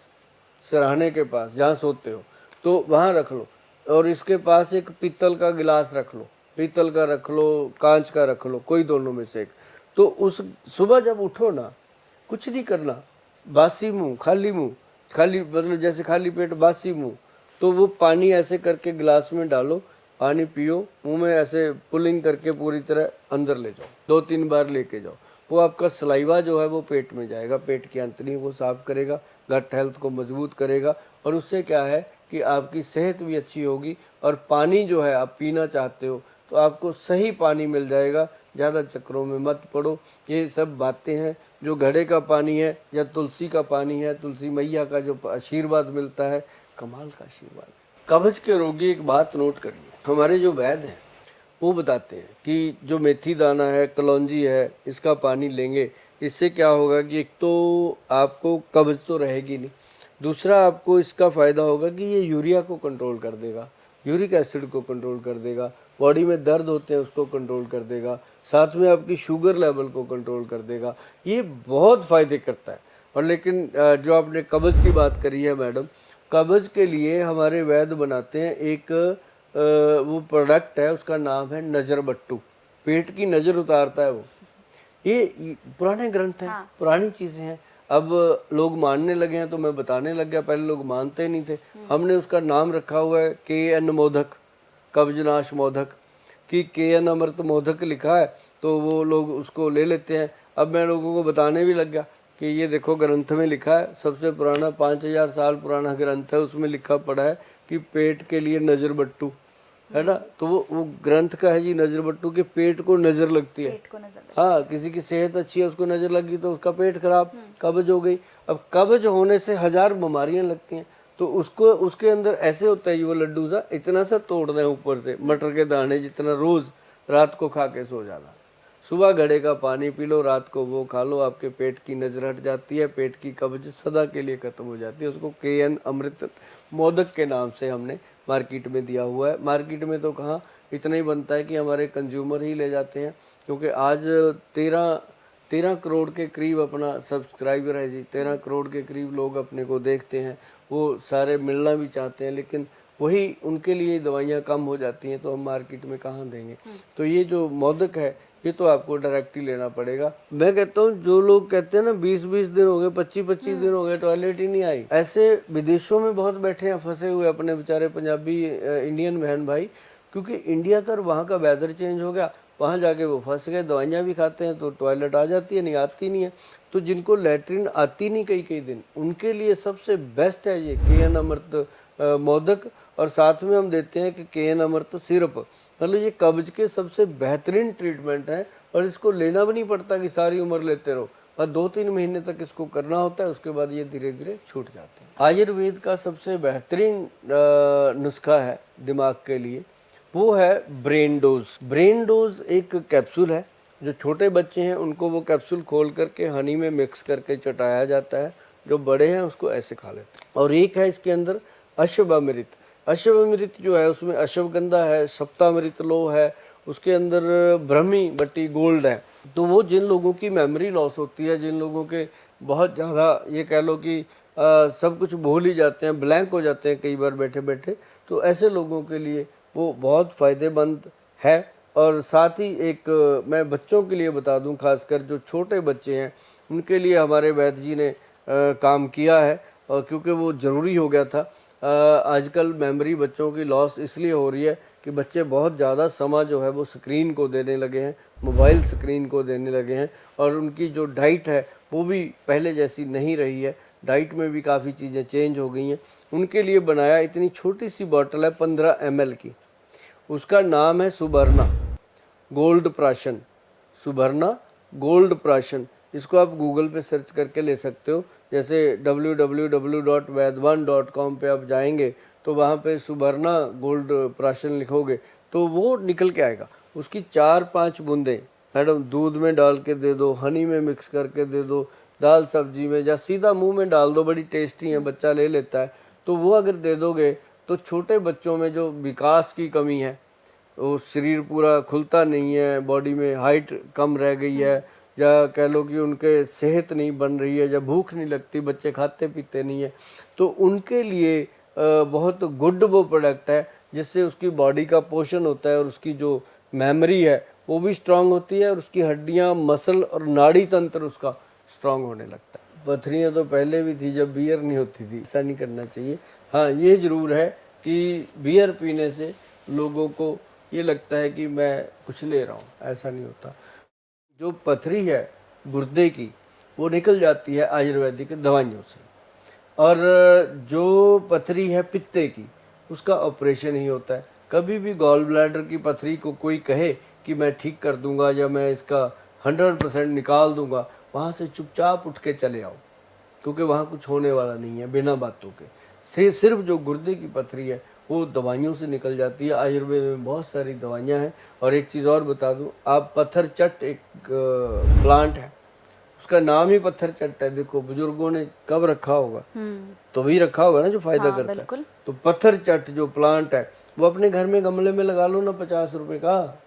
सिरहाने के पास जहाँ सोते हो, तो वहाँ रख लो। और इसके पास एक पीतल का गिलास रख लो, पीतल का रख लो, कांच का रख लो, कोई दोनों में से एक। तो उस सुबह जब उठो ना, कुछ नहीं करना, बासी मुंह, खाली मुंह, खाली मतलब जैसे खाली पेट बासी मुंह, तो वो पानी ऐसे करके गिलास में डालो, पानी पियो, मुंह में ऐसे पुलिंग करके पूरी तरह अंदर ले जाओ, 2-3 बार लेके जाओ। वो आपका सलाइवा जो है वो पेट में जाएगा, पेट की आंतड़ियों को साफ करेगा, गट हेल्थ को मजबूत करेगा। और उससे क्या है कि आपकी सेहत भी अच्छी होगी। और पानी जो है आप पीना चाहते हो तो आपको सही पानी मिल जाएगा, ज़्यादा चक्करों में मत पड़ो। ये सब बातें हैं। जो घड़े का पानी है या तुलसी का पानी है, तुलसी मैया का जो आशीर्वाद मिलता है, कमाल का आशीर्वाद। कब्ज के रोगी एक बात नोट करिए, हमारे जो वैद्य हैं वो बताते हैं कि जो मेथी दाना है, कलौंजी है, इसका पानी लेंगे, इससे क्या होगा कि एक तो आपको कब्ज तो रहेगी नहीं, दूसरा आपको इसका फ़ायदा होगा कि ये यूरिया को कंट्रोल कर देगा, यूरिक एसिड को कंट्रोल कर देगा, बॉडी में दर्द होते हैं उसको कंट्रोल कर देगा, साथ में आपकी शुगर लेवल को कंट्रोल कर देगा। ये बहुत फ़ायदे करता है। और लेकिन जो आपने कब्ज़ की बात करी है मैडम, कब्ज़ के लिए हमारे वैद्य बनाते हैं एक वो प्रोडक्ट है, उसका नाम है नज़र बट्टू। पेट की नज़र उतारता है वो। ये पुराने ग्रंथ हैं, पुरानी चीज़ें हैं। अब लोग मानने लगे हैं तो मैं बताने लग गया, पहले लोग मानते नहीं थे। हमने उसका नाम रखा हुआ है KN मोदक, कब्जनाश मोदक, कि KN अमृत मोदक लिखा है तो वो लोग उसको ले लेते हैं। अब मैं लोगों को बताने भी लग गया कि ये देखो ग्रंथ में लिखा है, सबसे पुराना 5000 साल पुराना ग्रंथ है, उसमें लिखा पड़ा है कि पेट के लिए नज़र बट्टू। है ना। तो वो ग्रंथ का है जी, नजर बट्टू के पेट को नजर लगती है। पेट को नजर हाँ, किसी की सेहत अच्छी है उसको नजर लगी तो उसका पेट खराब, कब्ज हो गई। अब कब्ज होने से हजार बीमारियां लगती हैं। तो उसको उसके अंदर ऐसे होता है, वो लड्डू सा इतना सा तोड़ना है ऊपर से, मटर के दाने जितना, रोज रात को खा के सो जाना। सुबह घड़े का पानी पी लो, रात को वो खा लो, आपके पेट की नजर हट जाती है, पेट की कब्ज सदा के लिए खत्म हो जाती है। उसको KN अमृत मोदक के नाम से हमने मार्केट में दिया हुआ है। मार्केट में तो कहाँ, इतना ही बनता है कि हमारे कंज्यूमर ही ले जाते हैं, क्योंकि आज 13 करोड़ के करीब अपना सब्सक्राइबर है जी। 13 करोड़ के करीब लोग अपने को देखते हैं, वो सारे मिलना भी चाहते हैं, लेकिन वही उनके लिए दवाइयाँ कम हो जाती हैं, तो हम मार्केट में कहाँ देंगे। तो ये जो मोदक है ये तो आपको डायरेक्ट ही लेना पड़ेगा। मैं कहता हूँ जो लोग कहते हैं ना 20-20 दिन हो गए, 25-25 दिन हो गए, टॉयलेट ही नहीं आई, ऐसे विदेशों में बहुत बैठे हैं फंसे हुए अपने बेचारे पंजाबी इंडियन बहन भाई, क्योंकि इंडिया का वहाँ का वेदर चेंज हो गया, वहाँ जाके वो फंस गए, दवाइयाँ भी खाते हैं तो टॉयलेट आ जाती है, नहीं आती नहीं है। तो जिनको लैट्रिन आती नहीं कई कई दिन, उनके लिए सबसे बेस्ट है ये KN अमृत मोदक। और साथ में हम देते हैं कि KN अमृत सिरप, मतलब ये कब्ज के सबसे बेहतरीन ट्रीटमेंट है। और इसको लेना भी नहीं पड़ता कि सारी उम्र लेते रहो, और 2-3 महीने तक इसको करना होता है, उसके बाद ये धीरे धीरे छूट जाते हैं। आयुर्वेद का सबसे बेहतरीन नुस्खा है दिमाग के लिए, वो है ब्रेन डोज। ब्रेन डोज एक कैप्सूल है, जो छोटे बच्चे हैं उनको वो कैप्सूल खोल करके हनी में मिक्स करके चटाया जाता है, जो बड़े हैं उसको ऐसे खा लेते हैं। और एक है इसके अंदर अश्वमेध। अश्वमेध जो है उसमें अश्वगंधा है, सप्तामृत लो है, उसके अंदर ब्रह्मी बट्टी गोल्ड है। तो वो जिन लोगों की मेमोरी लॉस होती है, जिन लोगों के बहुत ज़्यादा ये कह लो कि सब कुछ भूल ही जाते हैं, ब्लैंक हो जाते हैं कई बार बैठे बैठे, तो ऐसे लोगों के लिए वो बहुत फ़ायदेमंद है। और साथ ही एक मैं बच्चों के लिए बता दूं, खासकर जो छोटे बच्चे हैं उनके लिए हमारे वैद्य जी ने काम किया है, और क्योंकि वो ज़रूरी हो गया था। आजकल मेमोरी बच्चों की लॉस इसलिए हो रही है कि बच्चे बहुत ज़्यादा समय जो है वो स्क्रीन को देने लगे हैं, मोबाइल स्क्रीन को देने लगे हैं, और उनकी जो डाइट है वो भी पहले जैसी नहीं रही है, डाइट में भी काफ़ी चीज़ें चेंज हो गई हैं। उनके लिए बनाया इतनी छोटी सी बॉटल है 15 ml की, उसका नाम है सुबर्णा गोल्ड प्राशन। सुबर्णा गोल्ड प्राशन, इसको आप गूगल पे सर्च करके ले सकते हो। जैसे www.vaidwan.com पे आप जाएंगे तो वहाँ पे सुबर्णा गोल्ड प्राशन लिखोगे तो वो निकल के आएगा। उसकी 4-5 बूंदें मैडम दूध में डाल के दे दो, हनी में मिक्स करके दे दो, दाल सब्जी में, या सीधा मुंह में डाल दो, बड़ी टेस्टी है, बच्चा ले लेता है। तो वो अगर दे दोगे तो छोटे बच्चों में जो विकास की कमी है, वो शरीर पूरा खुलता नहीं है, बॉडी में हाइट कम रह गई है, या कह लो कि उनके सेहत नहीं बन रही है, या भूख नहीं लगती, बच्चे खाते पीते नहीं है, तो उनके लिए बहुत गुड वो प्रोडक्ट है, जिससे उसकी बॉडी का पोषण होता है और उसकी जो मेमोरी है वो भी स्ट्रांग होती है, और उसकी हड्डियाँ, मसल और नाड़ी तंत्र उसका स्ट्रांग होने लगता है। पथरियाँ तो पहले भी थी जब बियर नहीं होती थी, ऐसा नहीं करना चाहिए। हाँ, ये ज़रूर है कि बियर पीने से लोगों को ये लगता है कि मैं कुछ ले रहा हूँ, ऐसा नहीं होता। जो पथरी है गुर्दे की वो निकल जाती है आयुर्वेदिक दवाइयों से, और जो पथरी है पित्ते की उसका ऑपरेशन ही होता है। कभी भी गॉल ब्लैडर की पथरी को कोई कहे कि मैं ठीक कर दूंगा या मैं इसका 100% निकाल दूंगा, वहाँ से चुपचाप उठ के चले आओ, क्योंकि वहाँ कुछ होने वाला नहीं है बिना बातों के। सिर्फ जो गुर्दे की पथरी है वो दवाइयों से निकल जाती है। आयुर्वेद में बहुत सारी दवाइयाँ हैं। और एक चीज़ और बता दूँ, आप पत्थर चट एक प्लांट है, उसका नाम ही पत्थर चट है। देखो बुजुर्गों ने कब रखा होगा, तो भी रखा होगा ना जो फायदा करता है। तो पत्थर चट जो प्लांट है वो अपने घर में गमले में लगा लो ना, 50 रुपए का,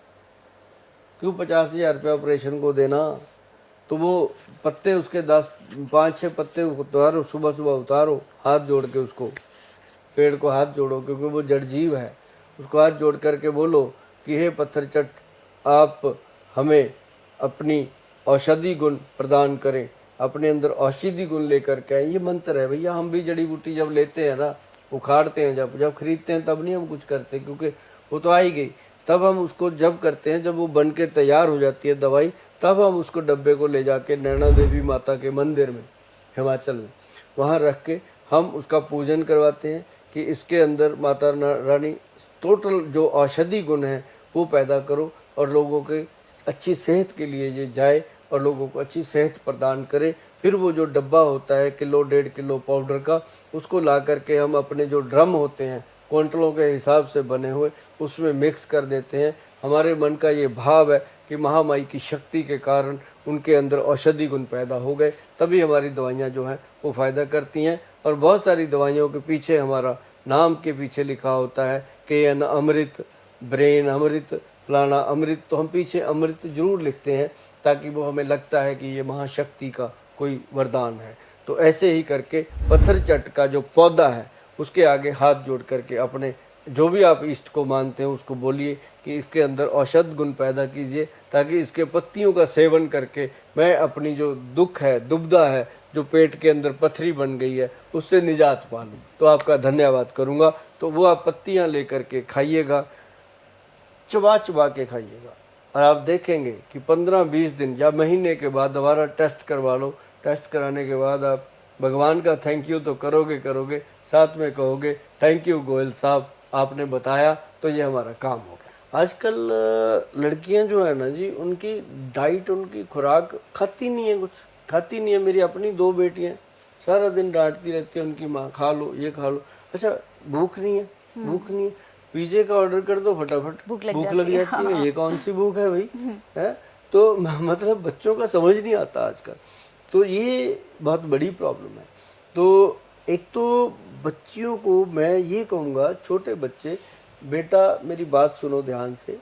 क्यों 50,000 रुपये ऑपरेशन को देना। तो वो पत्ते उसके 5-6 पत्ते उतारो, सुबह सुबह उतारो, हाथ जोड़ के उसको, पेड़ को हाथ जोड़ो, क्योंकि वो जड़ जीव है, उसको हाथ जोड़ करके बोलो कि हे पत्थर चट, आप हमें अपनी औषधि गुण प्रदान करें, अपने अंदर औषधि गुण लेकर के आए। ये मंत्र है भैया। हम भी जड़ी बूटी जब लेते हैं ना, उखाड़ते हैं, जब खरीदते हैं तब नहीं हम कुछ करते, क्योंकि वो तो आ ही गई। तब हम उसको जब करते हैं, जब वो बन के तैयार हो जाती है दवाई, तब हम उसको डब्बे को ले जाके नैना देवी माता के मंदिर में हिमाचल में वहाँ रख के हम उसका पूजन करवाते हैं कि इसके अंदर माता रानी टोटल जो औषधि गुण है वो पैदा करो और लोगों के अच्छी सेहत के लिए ये जाए और लोगों को अच्छी सेहत प्रदान करे। फिर वो जो डब्बा होता है किलो 1.5 किलो पाउडर का, उसको ला करके हम अपने जो ड्रम होते हैं क्विंटलों के हिसाब से बने हुए, उसमें मिक्स कर देते हैं। हमारे मन का ये भाव है कि महामाई की शक्ति के कारण उनके अंदर औषधि गुण पैदा हो गए, तभी हमारी दवाइयाँ जो हैं वो फ़ायदा करती हैं। और बहुत सारी दवाइयों के पीछे हमारा नाम के पीछे लिखा होता है कि अमृत, ब्रेन अमृत, फलाना अमृत, तो हम पीछे अमृत जरूर लिखते हैं ताकि वो हमें लगता है कि ये महाशक्ति का कोई वरदान है। तो ऐसे ही करके पत्थर चट का जो पौधा है उसके आगे हाथ जोड़ करके अपने जो भी आप इष्ट को मानते हैं उसको बोलिए कि इसके अंदर औषध गुण पैदा कीजिए, ताकि इसके पत्तियों का सेवन करके मैं अपनी जो दुख है, दुविधा है, जो पेट के अंदर पथरी बन गई है, उससे निजात पा लूँ। तो आपका धन्यवाद करूँगा। तो वो आप पत्तियाँ लेकर के खाइएगा, चबा चबा के खाइएगा, और आप देखेंगे कि 15-20 दिन या महीने के बाद दोबारा टेस्ट करवा लो। टेस्ट कराने के बाद आप भगवान का थैंक यू तो करोगे, साथ में कहोगे थैंक यू गोयल साहब, आपने बताया तो ये हमारा काम हो गया। आजकल लड़कियां जो है ना जी, उनकी डाइट, उनकी खुराक खाती नहीं है, कुछ खाती नहीं है। मेरी अपनी 2 बेटियां सारा दिन डांटती रहती है उनकी माँ, खा लो ये खा लो। अच्छा भूख नहीं है, भूख नहीं है, पिज्जे का ऑर्डर कर दो फटाफट भूख लग जाती है। ये कौन सी भूख है भाई, है? तो मतलब बच्चों का समझ नहीं आता आजकल। तो ये बहुत बड़ी प्रॉब्लम है। तो एक तो बच्चियों को मैं ये कहूँगा, छोटे बच्चे, बेटा मेरी बात सुनो ध्यान से,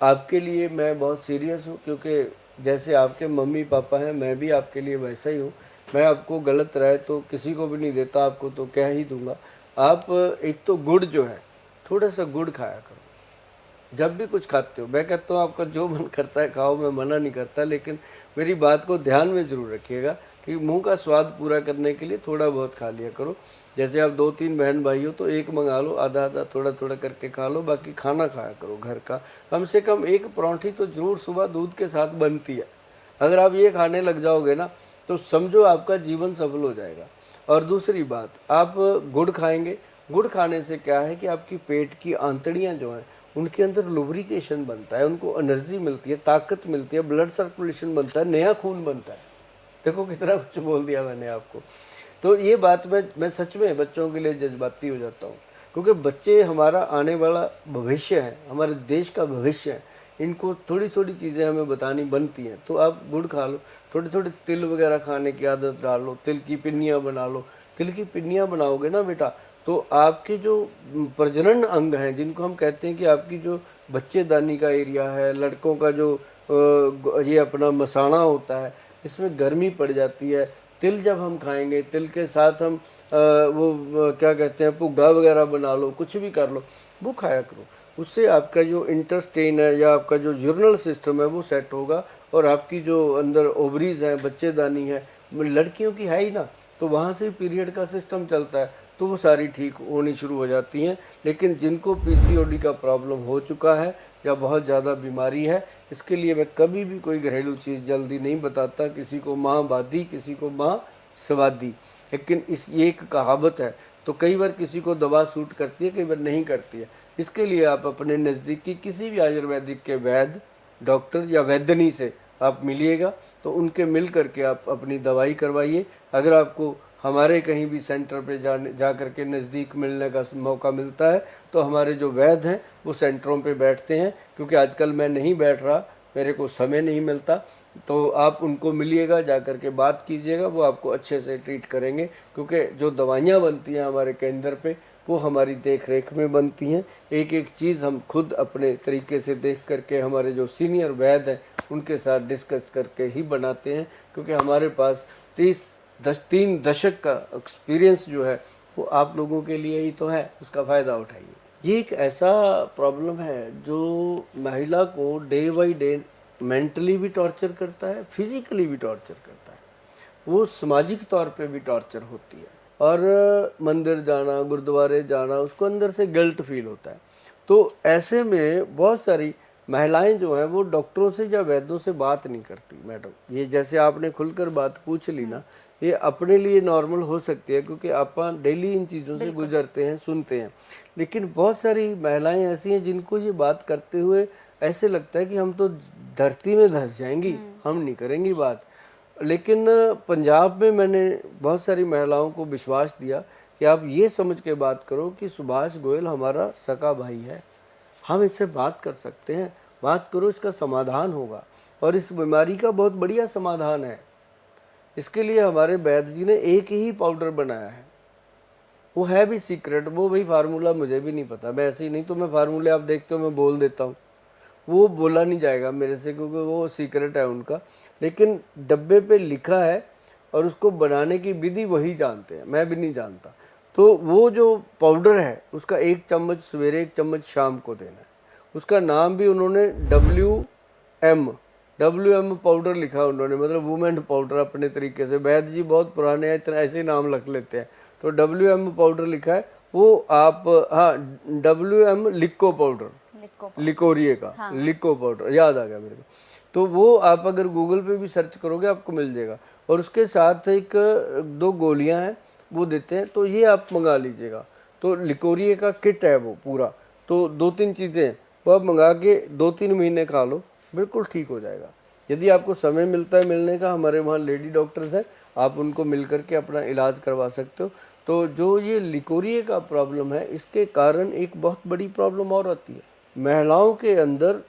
आपके लिए मैं बहुत सीरियस हूँ, क्योंकि जैसे आपके मम्मी पापा हैं मैं भी आपके लिए वैसा ही हूँ। मैं आपको गलत राय तो किसी को भी नहीं देता, आपको तो कह ही दूंगा। आप एक तो गुड़ जो है, थोड़ा सा गुड़ खाया करो जब भी कुछ खाते हो। मैं कहता हूँ आपका जो मन करता है खाओ, मैं मना नहीं करता, लेकिन मेरी बात को ध्यान में ज़रूर रखिएगा कि मुंह का स्वाद पूरा करने के लिए थोड़ा बहुत खा लिया करो। जैसे आप 2-3 बहन भाई हो तो एक मंगा लो, आधा आधा थोड़ा थोड़ा करके खा लो, बाकी खाना खाया करो घर का। कम से कम एक परांठी तो ज़रूर सुबह दूध के साथ बनती है। अगर आप ये खाने लग जाओगे ना तो समझो आपका जीवन सफल हो जाएगा। और दूसरी बात, आप गुड़ खाएंगे, गुड़ खाने से क्या है कि आपकी पेट की आंतड़ियाँ जो हैं उनके अंदर लुब्रिकेशन बनता है, उनको एनर्जी मिलती है, ताकत मिलती है, ब्लड सर्कुलेशन बनता है, नया खून बनता है। देखो कितना कुछ बोल दिया मैंने आपको। तो ये बात मैं सच में बच्चों के लिए जज्बाती हो जाता हूँ, क्योंकि बच्चे हमारा आने वाला भविष्य है, हमारे देश का भविष्य है। इनको थोड़ी थोड़ी चीज़ें हमें बतानी बनती हैं। तो आप गुड़ खा लो, थोड़े थोड़े तिल वगैरह खाने की आदत डाल लो, तिल की पिन्नियाँ बना लो। तिल की पिन्नियाँ बनाओगे ना बेटा, तो आपके जो प्रजनन अंग हैं, जिनको हम कहते हैं कि आपकी जो बच्चेदानी का एरिया है, लड़कों का जो ये अपना मसाना होता है, इसमें गर्मी पड़ जाती है। तिल जब हम खाएंगे, तिल के साथ हम क्या कहते हैं, भुग्गा वगैरह बना लो, कुछ भी कर लो, वो खाया करो। उससे आपका जो इंटेस्टाइन है या आपका जो यूरिनल सिस्टम है वो सेट होगा, और आपकी जो अंदर ओवरीज हैं, बच्चेदानी है, लड़कियों की है ही ना, तो वहाँ से पीरियड का सिस्टम चलता है, तो वो सारी ठीक होनी शुरू हो जाती हैं। लेकिन जिनको पीसीओडी का प्रॉब्लम हो चुका है या बहुत ज़्यादा बीमारी है, इसके लिए मैं कभी भी कोई घरेलू चीज़ जल्दी नहीं बताता। किसी को माँ बादी, किसी को माँ स्वादी। लेकिन इस ये एक कहावत है, तो कई बार किसी को दवा सूट करती है, कई बार नहीं करती है। इसके लिए आप अपने नज़दीकी किसी भी आयुर्वेदिक के वैद्य, डॉक्टर या वैद्यनी से आप मिलिएगा, तो उनके मिल करके आप अपनी दवाई करवाइए। अगर आपको हमारे कहीं भी सेंटर पे जा करके नज़दीक मिलने का मौका मिलता है, तो हमारे जो वैद्य हैं वो सेंटरों पे बैठते हैं, क्योंकि आजकल मैं नहीं बैठ रहा, मेरे को समय नहीं मिलता। तो आप उनको मिलिएगा, जा कर के बात कीजिएगा, वो आपको अच्छे से ट्रीट करेंगे। क्योंकि जो दवाइयाँ बनती हैं हमारे केंद्र पे, वो हमारी देख रेख में बनती हैं। एक एक चीज़ हम खुद अपने तरीके से देख करके हमारे जो सीनियर वैद्य हैं उनके साथ डिस्कस करके ही बनाते हैं, क्योंकि हमारे पास 3 दशक का एक्सपीरियंस जो है वो आप लोगों के लिए ही तो है, उसका फ़ायदा उठाइए। ये एक ऐसा प्रॉब्लम है जो महिला को डे बाई डे मेंटली भी टॉर्चर करता है, फिजिकली भी टॉर्चर करता है, वो सामाजिक तौर पे भी टॉर्चर होती है। और मंदिर जाना, गुरुद्वारे जाना, उसको अंदर से गिल्ट फील होता है। तो ऐसे में बहुत सारी महिलाएं जो हैं वो डॉक्टरों से या वैद्यों से बात नहीं करती मैडम। ये जैसे आपने खुलकर बात पूछ ली ना, ये अपने लिए नॉर्मल हो सकती है क्योंकि आप डेली इन चीज़ों से गुजरते हैं, सुनते हैं, लेकिन बहुत सारी महिलाएं ऐसी हैं जिनको ये बात करते हुए ऐसे लगता है कि हम तो धरती में धंस जाएंगी, हम नहीं करेंगी बात। लेकिन पंजाब में मैंने बहुत सारी महिलाओं को विश्वास दिया कि आप ये समझ के बात करो कि सुभाष गोयल हमारा सगा भाई है, हम इससे बात कर सकते हैं, बात करो, इसका समाधान होगा और इस बीमारी का बहुत बढ़िया समाधान है। इसके लिए हमारे वैद्य जी ने एक ही पाउडर बनाया है, वो है भी सीक्रेट, वो भाई फार्मूला मुझे भी नहीं पता, मैं ऐसे ही नहीं, तो मैं फार्मूले आप देखते हो मैं बोल देता हूँ, वो बोला नहीं जाएगा मेरे से क्योंकि वो सीक्रेट है उनका, लेकिन डब्बे पे लिखा है और उसको बनाने की विधि वही जानते हैं, मैं भी नहीं जानता। तो वो जो पाउडर है उसका 1 चम्मच सवेरे 1 चम्मच शाम को देना है। उसका नाम भी उन्होंने WM पाउडर लिखा उन्होंने, मतलब वुमेन पाउडर अपने तरीके से। वैद्य जी बहुत पुराने हैं, इतना ऐसे नाम रख लेते हैं, तो WM पाउडर लिखा है वो आप, हाँ WM लिको पाउडर, लिकोरिए का लिको पाउडर याद आ गया मेरे को। तो वो आप अगर गूगल पे भी सर्च करोगे आपको मिल जाएगा, और उसके साथ एक 2 गोलियां हैं वो देते हैं, तो ये आप मंगा लीजिएगा। तो लिकोरिए का किट है वो पूरा, तो 2-3 चीज़ें वो आप मंगा के 2-3 महीने खा लो, बिल्कुल ठीक हो जाएगा। यदि आपको समय मिलता है मिलने का, हमारे वहाँ लेडी डॉक्टर्स हैं, आप उनको मिल करके अपना इलाज करवा सकते हो। तो जो ये लिकोरिए का प्रॉब्लम है, इसके कारण एक बहुत बड़ी प्रॉब्लम और आती है, महिलाओं के अंदर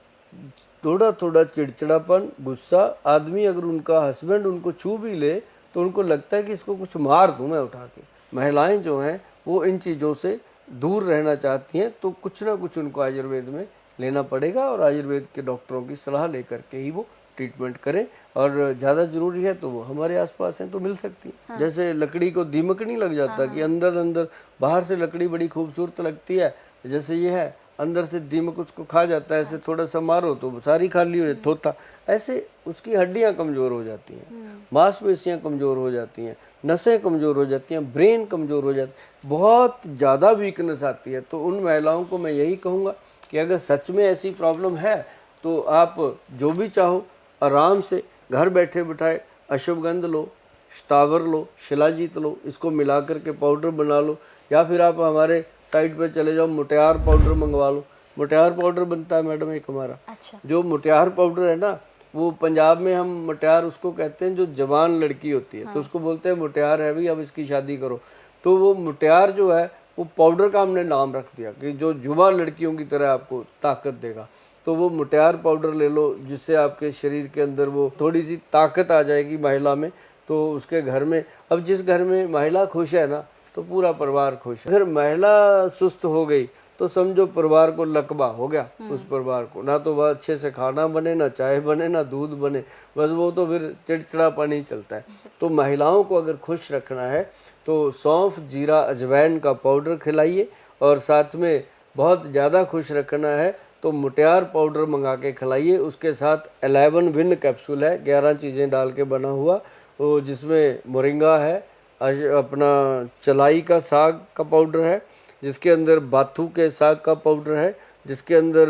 थोड़ा थोड़ा चिड़चिड़ापन, गुस्सा। आदमी अगर उनका हस्बैंड उनको छू भी ले तो उनको लगता है कि इसको कुछ मार दूं मैं उठा के। महिलाएं जो हैं वो इन चीज़ों से दूर रहना चाहती हैं, तो कुछ ना कुछ उनको आयुर्वेद में लेना पड़ेगा और आयुर्वेद के डॉक्टरों की सलाह लेकर के ही वो ट्रीटमेंट करें। और ज़्यादा ज़रूरी है तो वो हमारे आसपास हैं तो मिल सकती है। हाँ। जैसे लकड़ी को दीमक नहीं लग जाता, हाँ, कि अंदर अंदर बाहर से लकड़ी बड़ी खूबसूरत लगती है, जैसे ये है अंदर से दीमक उसको खा जाता है, ऐसे थोड़ा सा मारो तो सारी खाली हो जाती, थोथा ऐसे उसकी हड्डियां कमज़ोर हो जाती हैं, मांसपेशियां कमज़ोर हो जाती हैं, नसें कमज़ोर हो जाती हैं, ब्रेन कमज़ोर हो जाती है, बहुत ज़्यादा वीकनेस आती है। तो उन महिलाओं को मैं यही कहूँगा कि अगर सच में ऐसी प्रॉब्लम है तो आप जो भी चाहो आराम से घर बैठे बिठाए अश्वगंध लो, स्थावर लो, शिलाजीत लो, इसको मिला करके पाउडर बना लो, या फिर आप हमारे साइट पे चले जाओ, मुटियार पाउडर मंगवा लो। मुटियार पाउडर बनता है मैडम एक हमारा। अच्छा। जो मुटियार पाउडर है ना, वो पंजाब में हम मुटियार उसको कहते हैं जो जवान लड़की होती है, हाँ। तो उसको बोलते हैं मुटियार है भाई, अब इसकी शादी करो। तो वो मुटियार जो है वो पाउडर का हमने नाम रख दिया कि जो युवा लड़कियों की तरह आपको ताकत देगा। तो वो मुटियार पाउडर ले लो, जिससे आपके शरीर के अंदर वो थोड़ी सी ताकत आ जाएगी महिला में। तो उसके घर में, अब जिस घर में महिला खुश है ना तो पूरा परिवार खुश है। अगर महिला सुस्त हो गई तो समझो परिवार को लकवा हो गया, उस परिवार को ना तो वह अच्छे से खाना बने, ना चाय बने, ना दूध बने, बस वो तो फिर चिड़चिड़ापन ही चलता है। तो महिलाओं को अगर खुश रखना है तो सौंफ, जीरा, अजवाइन का पाउडर खिलाइए, और साथ में बहुत ज़्यादा खुश रखना है तो मुटियार पाउडर मंगा के खिलाइए। उसके साथ 11 विन कैप्सूल है, 11 चीज़ें डाल के बना हुआ, वो जिसमें मोरिंगा है, अपना चलाई का साग का पाउडर है, जिसके अंदर बाथू के साग का पाउडर है, जिसके अंदर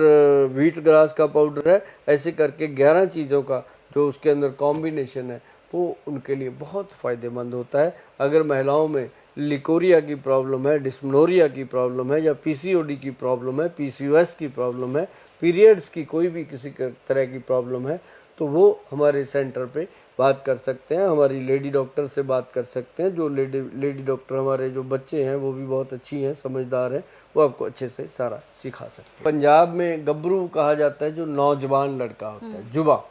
व्हीट ग्रास का पाउडर है। ऐसे करके 11 चीज़ों का जो उसके अंदर कॉम्बिनेशन है वो उनके लिए बहुत फ़ायदेमंद होता है। अगर महिलाओं में लिकोरिया की प्रॉब्लम है, डिस्मेनोरिया की प्रॉब्लम है, या PCOD की प्रॉब्लम है, PCOS की प्रॉब्लम है, पीरियड्स की कोई भी किसी तरह की प्रॉब्लम है, तो वो हमारे सेंटर पे बात कर सकते हैं, हमारी लेडी डॉक्टर से बात कर सकते हैं। जो लेडी डॉक्टर हमारे जो बच्चे हैं वो भी बहुत अच्छी हैं, समझदार हैं, वो आपको अच्छे से सारा सिखा सकते हैं। पंजाब में गबरू कहा जाता है जो नौजवान लड़का होता है, युवा।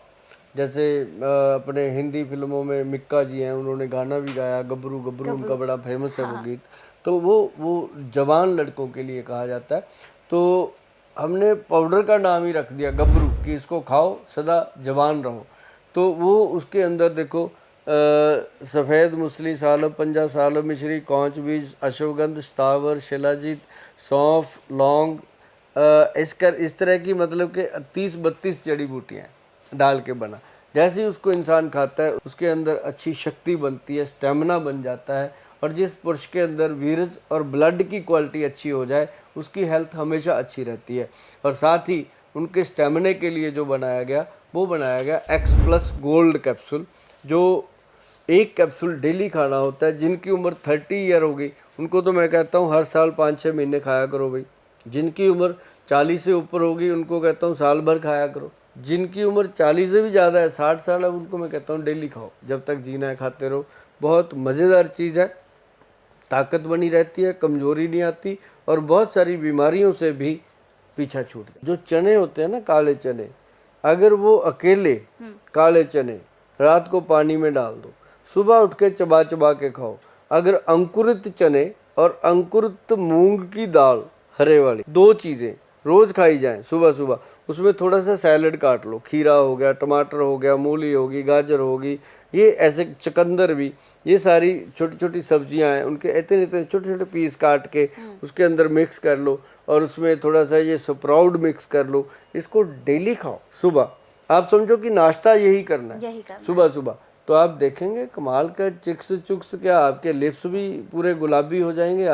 जैसे अपने हिंदी फिल्मों में मिक्का जी हैं, उन्होंने गाना भी गाया गबरू गबरू, उनका बड़ा फेमस है वो गीत। तो वो जवान लड़कों के लिए कहा जाता है। तो हमने पाउडर का नाम ही रख दिया गबरू कि इसको खाओ सदा जवान रहो। तो वो उसके अंदर देखो सफ़ेद मूसली, सालब, पंजा सालब, मिश्री, कौंच बीज, अश्वगंध, स्थावर, शिलाजीत, सौंफ, लौंग, इस तरह की मतलब कि 30-32 जड़ी बूटियाँ डाल के बना। जैसे ही उसको इंसान खाता है उसके अंदर अच्छी शक्ति बनती है, स्टेमिना बन जाता है, और जिस पुरुष के अंदर वीर्य और ब्लड की क्वालिटी अच्छी हो जाए उसकी हेल्थ हमेशा अच्छी रहती है। और साथ ही उनके स्टेमिना के लिए जो बनाया गया वो बनाया गया एक्स प्लस गोल्ड कैप्सूल, जो एक कैप्सूल डेली खाना होता है। जिनकी उम्र 30 ईयर हो गई उनको तो मैं कहता हूँ हर साल 5-6 महीने खाया करो भाई। जिनकी उम्र 40 से ऊपर होगी उनको कहता हूँ साल भर खाया करो। जिनकी उम्र 40 से भी ज़्यादा है, 60 साल है, उनको मैं कहता हूँ डेली खाओ, जब तक जीना है खाते रहो। बहुत मज़ेदार चीज़ है, ताकत बनी रहती है, कमज़ोरी नहीं आती और बहुत सारी बीमारियों से भी पीछा छूट। जो चने होते हैं ना, काले चने, अगर वो अकेले काले चने रात को पानी में डाल दो, सुबह उठ के चबा चबा के खाओ। अगर अंकुरित चने और अंकुरित मूंग की दाल, हरे वाली, दो चीज़ें रोज़ खाई जाएं सुबह सुबह, उसमें थोड़ा सा सैलड काट लो, खीरा हो गया, टमाटर हो गया, मूली होगी, गाजर होगी, ये ऐसे चुकंदर भी, ये सारी छोटी छोटी सब्जियां हैं, उनके इतने इतने छोटे छोटे पीस काट के उसके अंदर मिक्स कर लो और उसमें थोड़ा सा ये स्प्राउट मिक्स कर लो। इसको डेली खाओ सुबह। आप समझो कि नाश्ता यही करना है सुबह सुबह, तो आप देखेंगे कमाल का चिक्स चुक्स, क्या आपके लिप्स भी पूरे गुलाबी हो जाएंगे।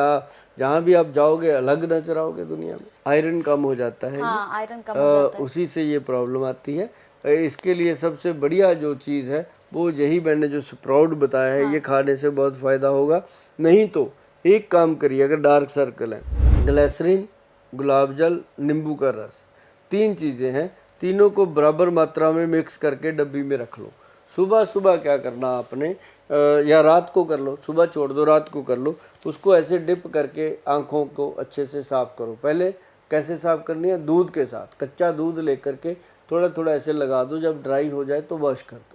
जहाँ भी आप जाओगे अलग नजर आओगे दुनिया में। आयरन कम हो जाता है, आयरन कम हो जाता है, उसी से ये प्रॉब्लम आती है। इसके लिए सबसे बढ़िया जो चीज़ है वो यही मैंने जो स्प्राउट बताया है, ये खाने से बहुत फ़ायदा होगा। नहीं तो एक काम करिए, अगर डार्क सर्कल है, ग्लिसरीन, गुलाब जल, नींबू का रस, 3 चीज़ें हैं, तीनों को बराबर मात्रा में मिक्स करके डब्बी में रख लो। सुबह सुबह क्या करना आपने, या रात को कर लो, सुबह छोड़ दो रात को कर लो, उसको ऐसे डिप करके आँखों को अच्छे से साफ़ करो। पहले कैसे साफ़ करनी है, दूध के साथ, कच्चा दूध लेकर के थोड़ा थोड़ा ऐसे लगा दो, जब ड्राई हो जाए तो वॉश कर दो।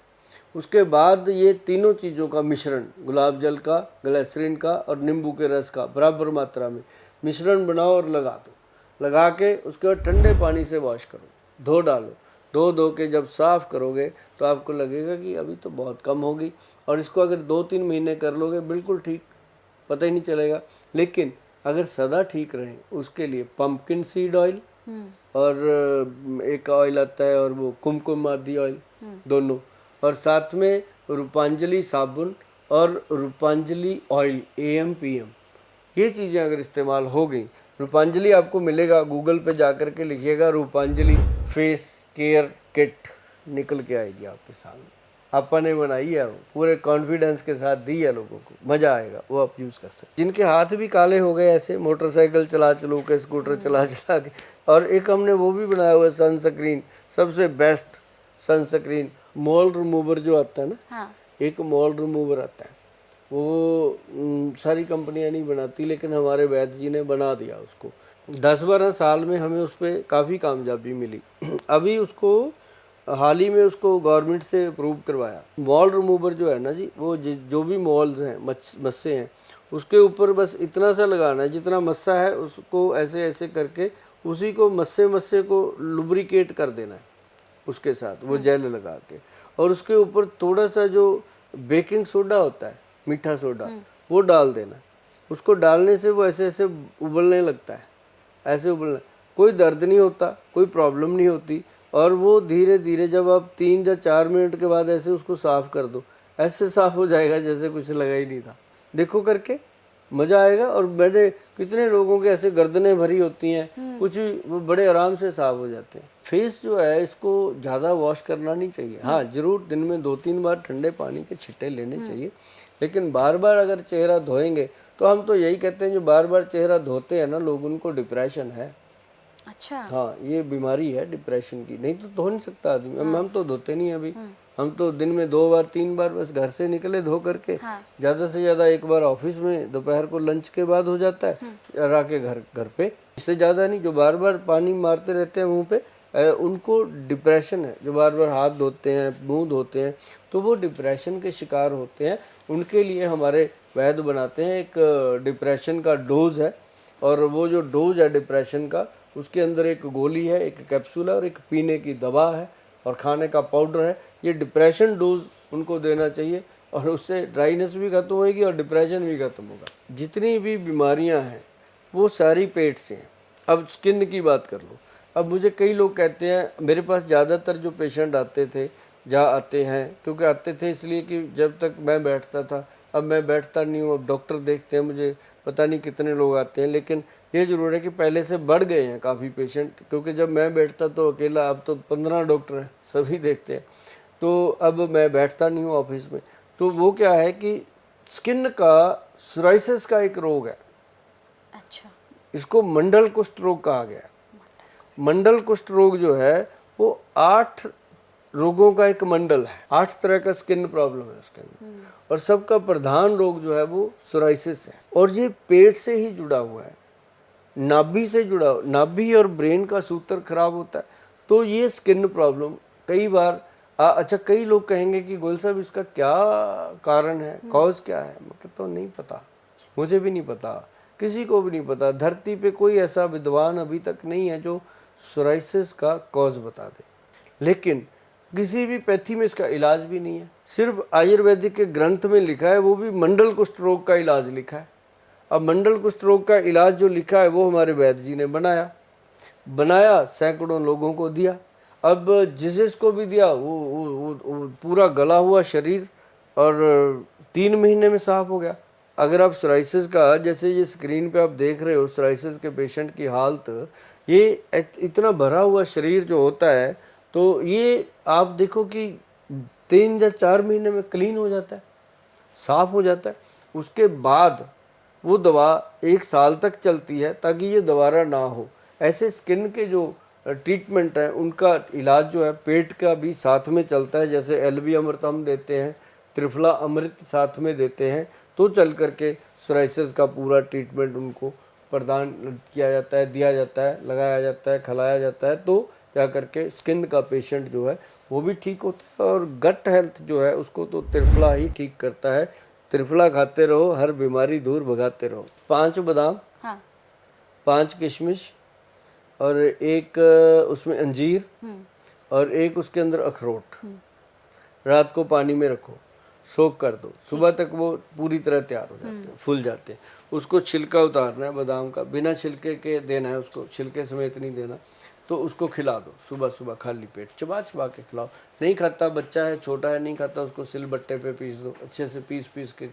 उसके बाद ये तीनों चीज़ों का मिश्रण, गुलाब जल का, ग्लिसरीन का और नींबू के रस का बराबर मात्रा में मिश्रण बनाओ और लगा दो। लगा के उसके बाद ठंडे पानी से वॉश करो, धो डालो। धो के जब साफ़ करोगे तो आपको लगेगा कि अभी तो बहुत कम होगी, और इसको अगर 2-3 महीने कर लोगे बिल्कुल ठीक, पता ही नहीं चलेगा। लेकिन अगर सदा ठीक रहे उसके लिए पंपकिन सीड ऑयल और एक ऑयल आता है और वो कुमकुम आदि ऑयल, दोनों, और साथ में रूपांजलि साबुन और रूपांजलि ऑयल AM PM, ये चीज़ें अगर इस्तेमाल हो गई, रूपांजलि आपको मिलेगा, गूगल पे जा कर के लिखिएगा रूपांजलि फेस केयर किट, निकल के आएगी आपके सामने। अपन ने बनाई है, वो पूरे कॉन्फिडेंस के साथ दी है लोगों को, मज़ा आएगा, वो आप यूज़ कर सकते। जिनके हाथ भी काले हो गए ऐसे मोटरसाइकिल चला चलो के, स्कूटर चला चला के, और एक हमने वो भी बनाया हुआ है सनस्क्रीन, सबसे बेस्ट सनस्क्रीन, मॉल रिमूवर जो आता है ना, एक मॉल रिमूवर आता है, वो सारी कंपनियां नहीं बनाती, लेकिन हमारे वैद्य जी ने बना दिया उसको। 10-12 साल में हमें उस पर काफ़ी कामयाबी मिली। अभी उसको हाल ही में उसको गवर्नमेंट से अप्रूव करवाया। मॉल रिमूवर जो है ना जी, वो जो भी मॉल्स हैं, मस्से हैं, उसके ऊपर बस इतना सा लगाना है, जितना मस्सा है उसको ऐसे ऐसे करके उसी को मस्से को लुब्रिकेट कर देना है उसके साथ, वो जेल लगा के, और उसके ऊपर थोड़ा सा जो बेकिंग सोडा होता है, मीठा सोडा, वो डाल देना। उसको डालने से वो ऐसे ऐसे उबलने लगता है, ऐसे उबलना, कोई दर्द नहीं होता, कोई प्रॉब्लम नहीं होती, और वो धीरे धीरे जब आप 3 या 4 मिनट के बाद ऐसे उसको साफ़ कर दो, ऐसे साफ़ हो जाएगा जैसे कुछ लगा ही नहीं था। देखो करके मज़ा आएगा। और मैंने कितने लोगों के ऐसे गर्दनें भरी होती हैं, कुछ भी, वो बड़े आराम से साफ़ हो जाते हैं। फेस जो है इसको ज़्यादा वॉश करना नहीं चाहिए। हाँ ज़रूर दिन में 2-3 बार ठंडे पानी के छिट्टे लेने चाहिए, लेकिन बार बार अगर चेहरा धोएंगे तो हम तो यही कहते हैं जो बार बार चेहरा धोते हैं ना लोग, उनको डिप्रेशन है। अच्छा, हाँ, ये बीमारी है डिप्रेशन की, नहीं तो धो नहीं सकता आदमी। हम तो धोते नहीं अभी, हम तो दिन में 2 बार 3 बार बस घर से निकले धो करके, ज़्यादा से ज़्यादा 1 बार ऑफिस में दोपहर को लंच के बाद हो जाता है, और आके घर पे, इससे ज़्यादा नहीं। जो बार बार पानी मारते रहते हैं मुंह पे, उनको डिप्रेशन है। जो बार बार हाथ धोते हैं, मुंह धोते हैं, तो वो डिप्रेशन के शिकार होते हैं। उनके लिए हमारे वैद्य बनाते हैं एक डिप्रेशन का डोज है, और वो जो डोज है डिप्रेशन का, उसके अंदर एक गोली है, एक कैप्सूल है, और एक पीने की दवा है, और खाने का पाउडर है। ये डिप्रेशन डोज उनको देना चाहिए, और उससे ड्राइनेस भी खत्म होगी और डिप्रेशन भी खत्म होगा। जितनी भी बीमारियां हैं वो सारी पेट से हैं। अब स्किन की बात कर लो। अब मुझे कई लोग कहते हैं, मेरे पास ज़्यादातर जो पेशेंट आते थे, आते हैं, क्योंकि आते थे इसलिए कि जब तक मैं बैठता था, अब मैं बैठता नहीं हूँ, अब डॉक्टर देखते हैं मुझे, पता नहीं कितने लोग आते हैं, लेकिन ये जरूर है कि पहले से बढ़ गए हैं काफ़ी पेशेंट, क्योंकि जब मैं बैठता तो अकेला, अब तो 15 डॉक्टर हैं, सभी देखते हैं। तो अब मैं बैठता नहीं हूँ ऑफिस में। तो वो क्या है कि स्किन का सोराइसिस का एक रोग है, अच्छा। इसको मंडल कुष्ठ रोग कहा गया है। मंडल कुष्ठ रोग जो है वो 8 रोगों का एक मंडल है, 8 तरह का स्किन प्रॉब्लम है उसके अंदर, और सबका प्रधान रोग जो है वो सोराइसिस है। और ये पेट से ही जुड़ा हुआ है, नाभि से जुड़ा, नाभि और ब्रेन का सूत्र खराब होता है तो ये स्किन प्रॉब्लम कई बार अच्छा, कई लोग कहेंगे कि गोयल साहब इसका क्या कारण है, कॉज क्या है? मैं कहता हूँ नहीं पता, मुझे भी नहीं पता, किसी को भी नहीं पता। धरती पे कोई ऐसा विद्वान अभी तक नहीं है जो सोराइसिस का कॉज बता दे, लेकिन किसी भी पैथी में इसका इलाज भी नहीं है। सिर्फ आयुर्वेदिक के ग्रंथ में लिखा है, वो भी मंडल कुष्ठ रोग का इलाज लिखा है। अब मंडल कुष्ठ रोग का इलाज जो लिखा है वो हमारे वैद्य जी ने बनाया, सैकड़ों लोगों को दिया। अब जिसको भी दिया वो पूरा गला हुआ शरीर और 3 महीने में साफ हो गया। अगर आप सोराइसिस का, जैसे ये स्क्रीन पे आप देख रहे हो सोराइसिस के पेशेंट की हालत, ये इतना भरा हुआ शरीर जो होता है, तो ये आप देखो कि 3 या 4 महीने में क्लीन हो जाता है, साफ हो जाता है। उसके बाद वो दवा 1 साल तक चलती है ताकि ये दोबारा ना हो। ऐसे स्किन के जो ट्रीटमेंट है उनका इलाज जो है पेट का भी साथ में चलता है, जैसे एलबी अमृत हम देते हैं, त्रिफला अमृत साथ में देते हैं, तो चल करके सोराइसिस का पूरा ट्रीटमेंट उनको प्रदान किया जाता है, दिया जाता है, लगाया जाता है, खिलाया जाता है, तो जा करके स्किन का पेशेंट जो है वो भी ठीक होता है। और गट हेल्थ जो है उसको तो त्रिफला ही ठीक करता है। त्रिफला खाते रहो, हर बीमारी दूर भगाते रहो। 5 बादाम, हाँ। 5 किशमिश, और एक उसमें अंजीर, और एक उसके अंदर अखरोट। रात को पानी में रखो, सोक कर दो, सुबह तक वो पूरी तरह तैयार हो जाते हैं, फूल जाते हैं। उसको छिलका उतारना है बादाम का, बिना छिलके के देना है उसको, छिलके समेत नहीं देना। तो उसको खिला दो सुबह सुबह खाली पेट, चबा चबा के खिलाओ। नहीं खाता, बच्चा है, छोटा है, नहीं खाता, उसको सिलबट्टे पे पीस दो, अच्छे से पीस के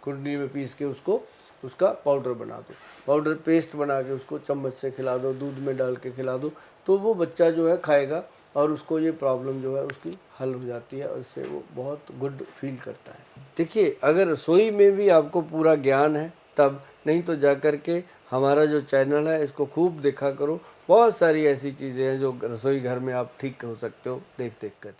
कुंडली में पीस के उसको, उसका पाउडर बना दो, पाउडर पेस्ट बना के उसको चम्मच से खिला दो, दूध में डाल के खिला दो, तो वो बच्चा जो है खाएगा और उसको ये प्रॉब्लम जो है उसकी हल हो जाती है, और इससे वो बहुत गुड फील करता है। देखिए, अगर रसोई में भी आपको पूरा ज्ञान है तब, नहीं तो जा कर के हमारा जो चैनल है इसको खूब देखा करो। बहुत सारी ऐसी चीज़ें हैं जो रसोई घर में आप ठीक हो सकते हो देख कर।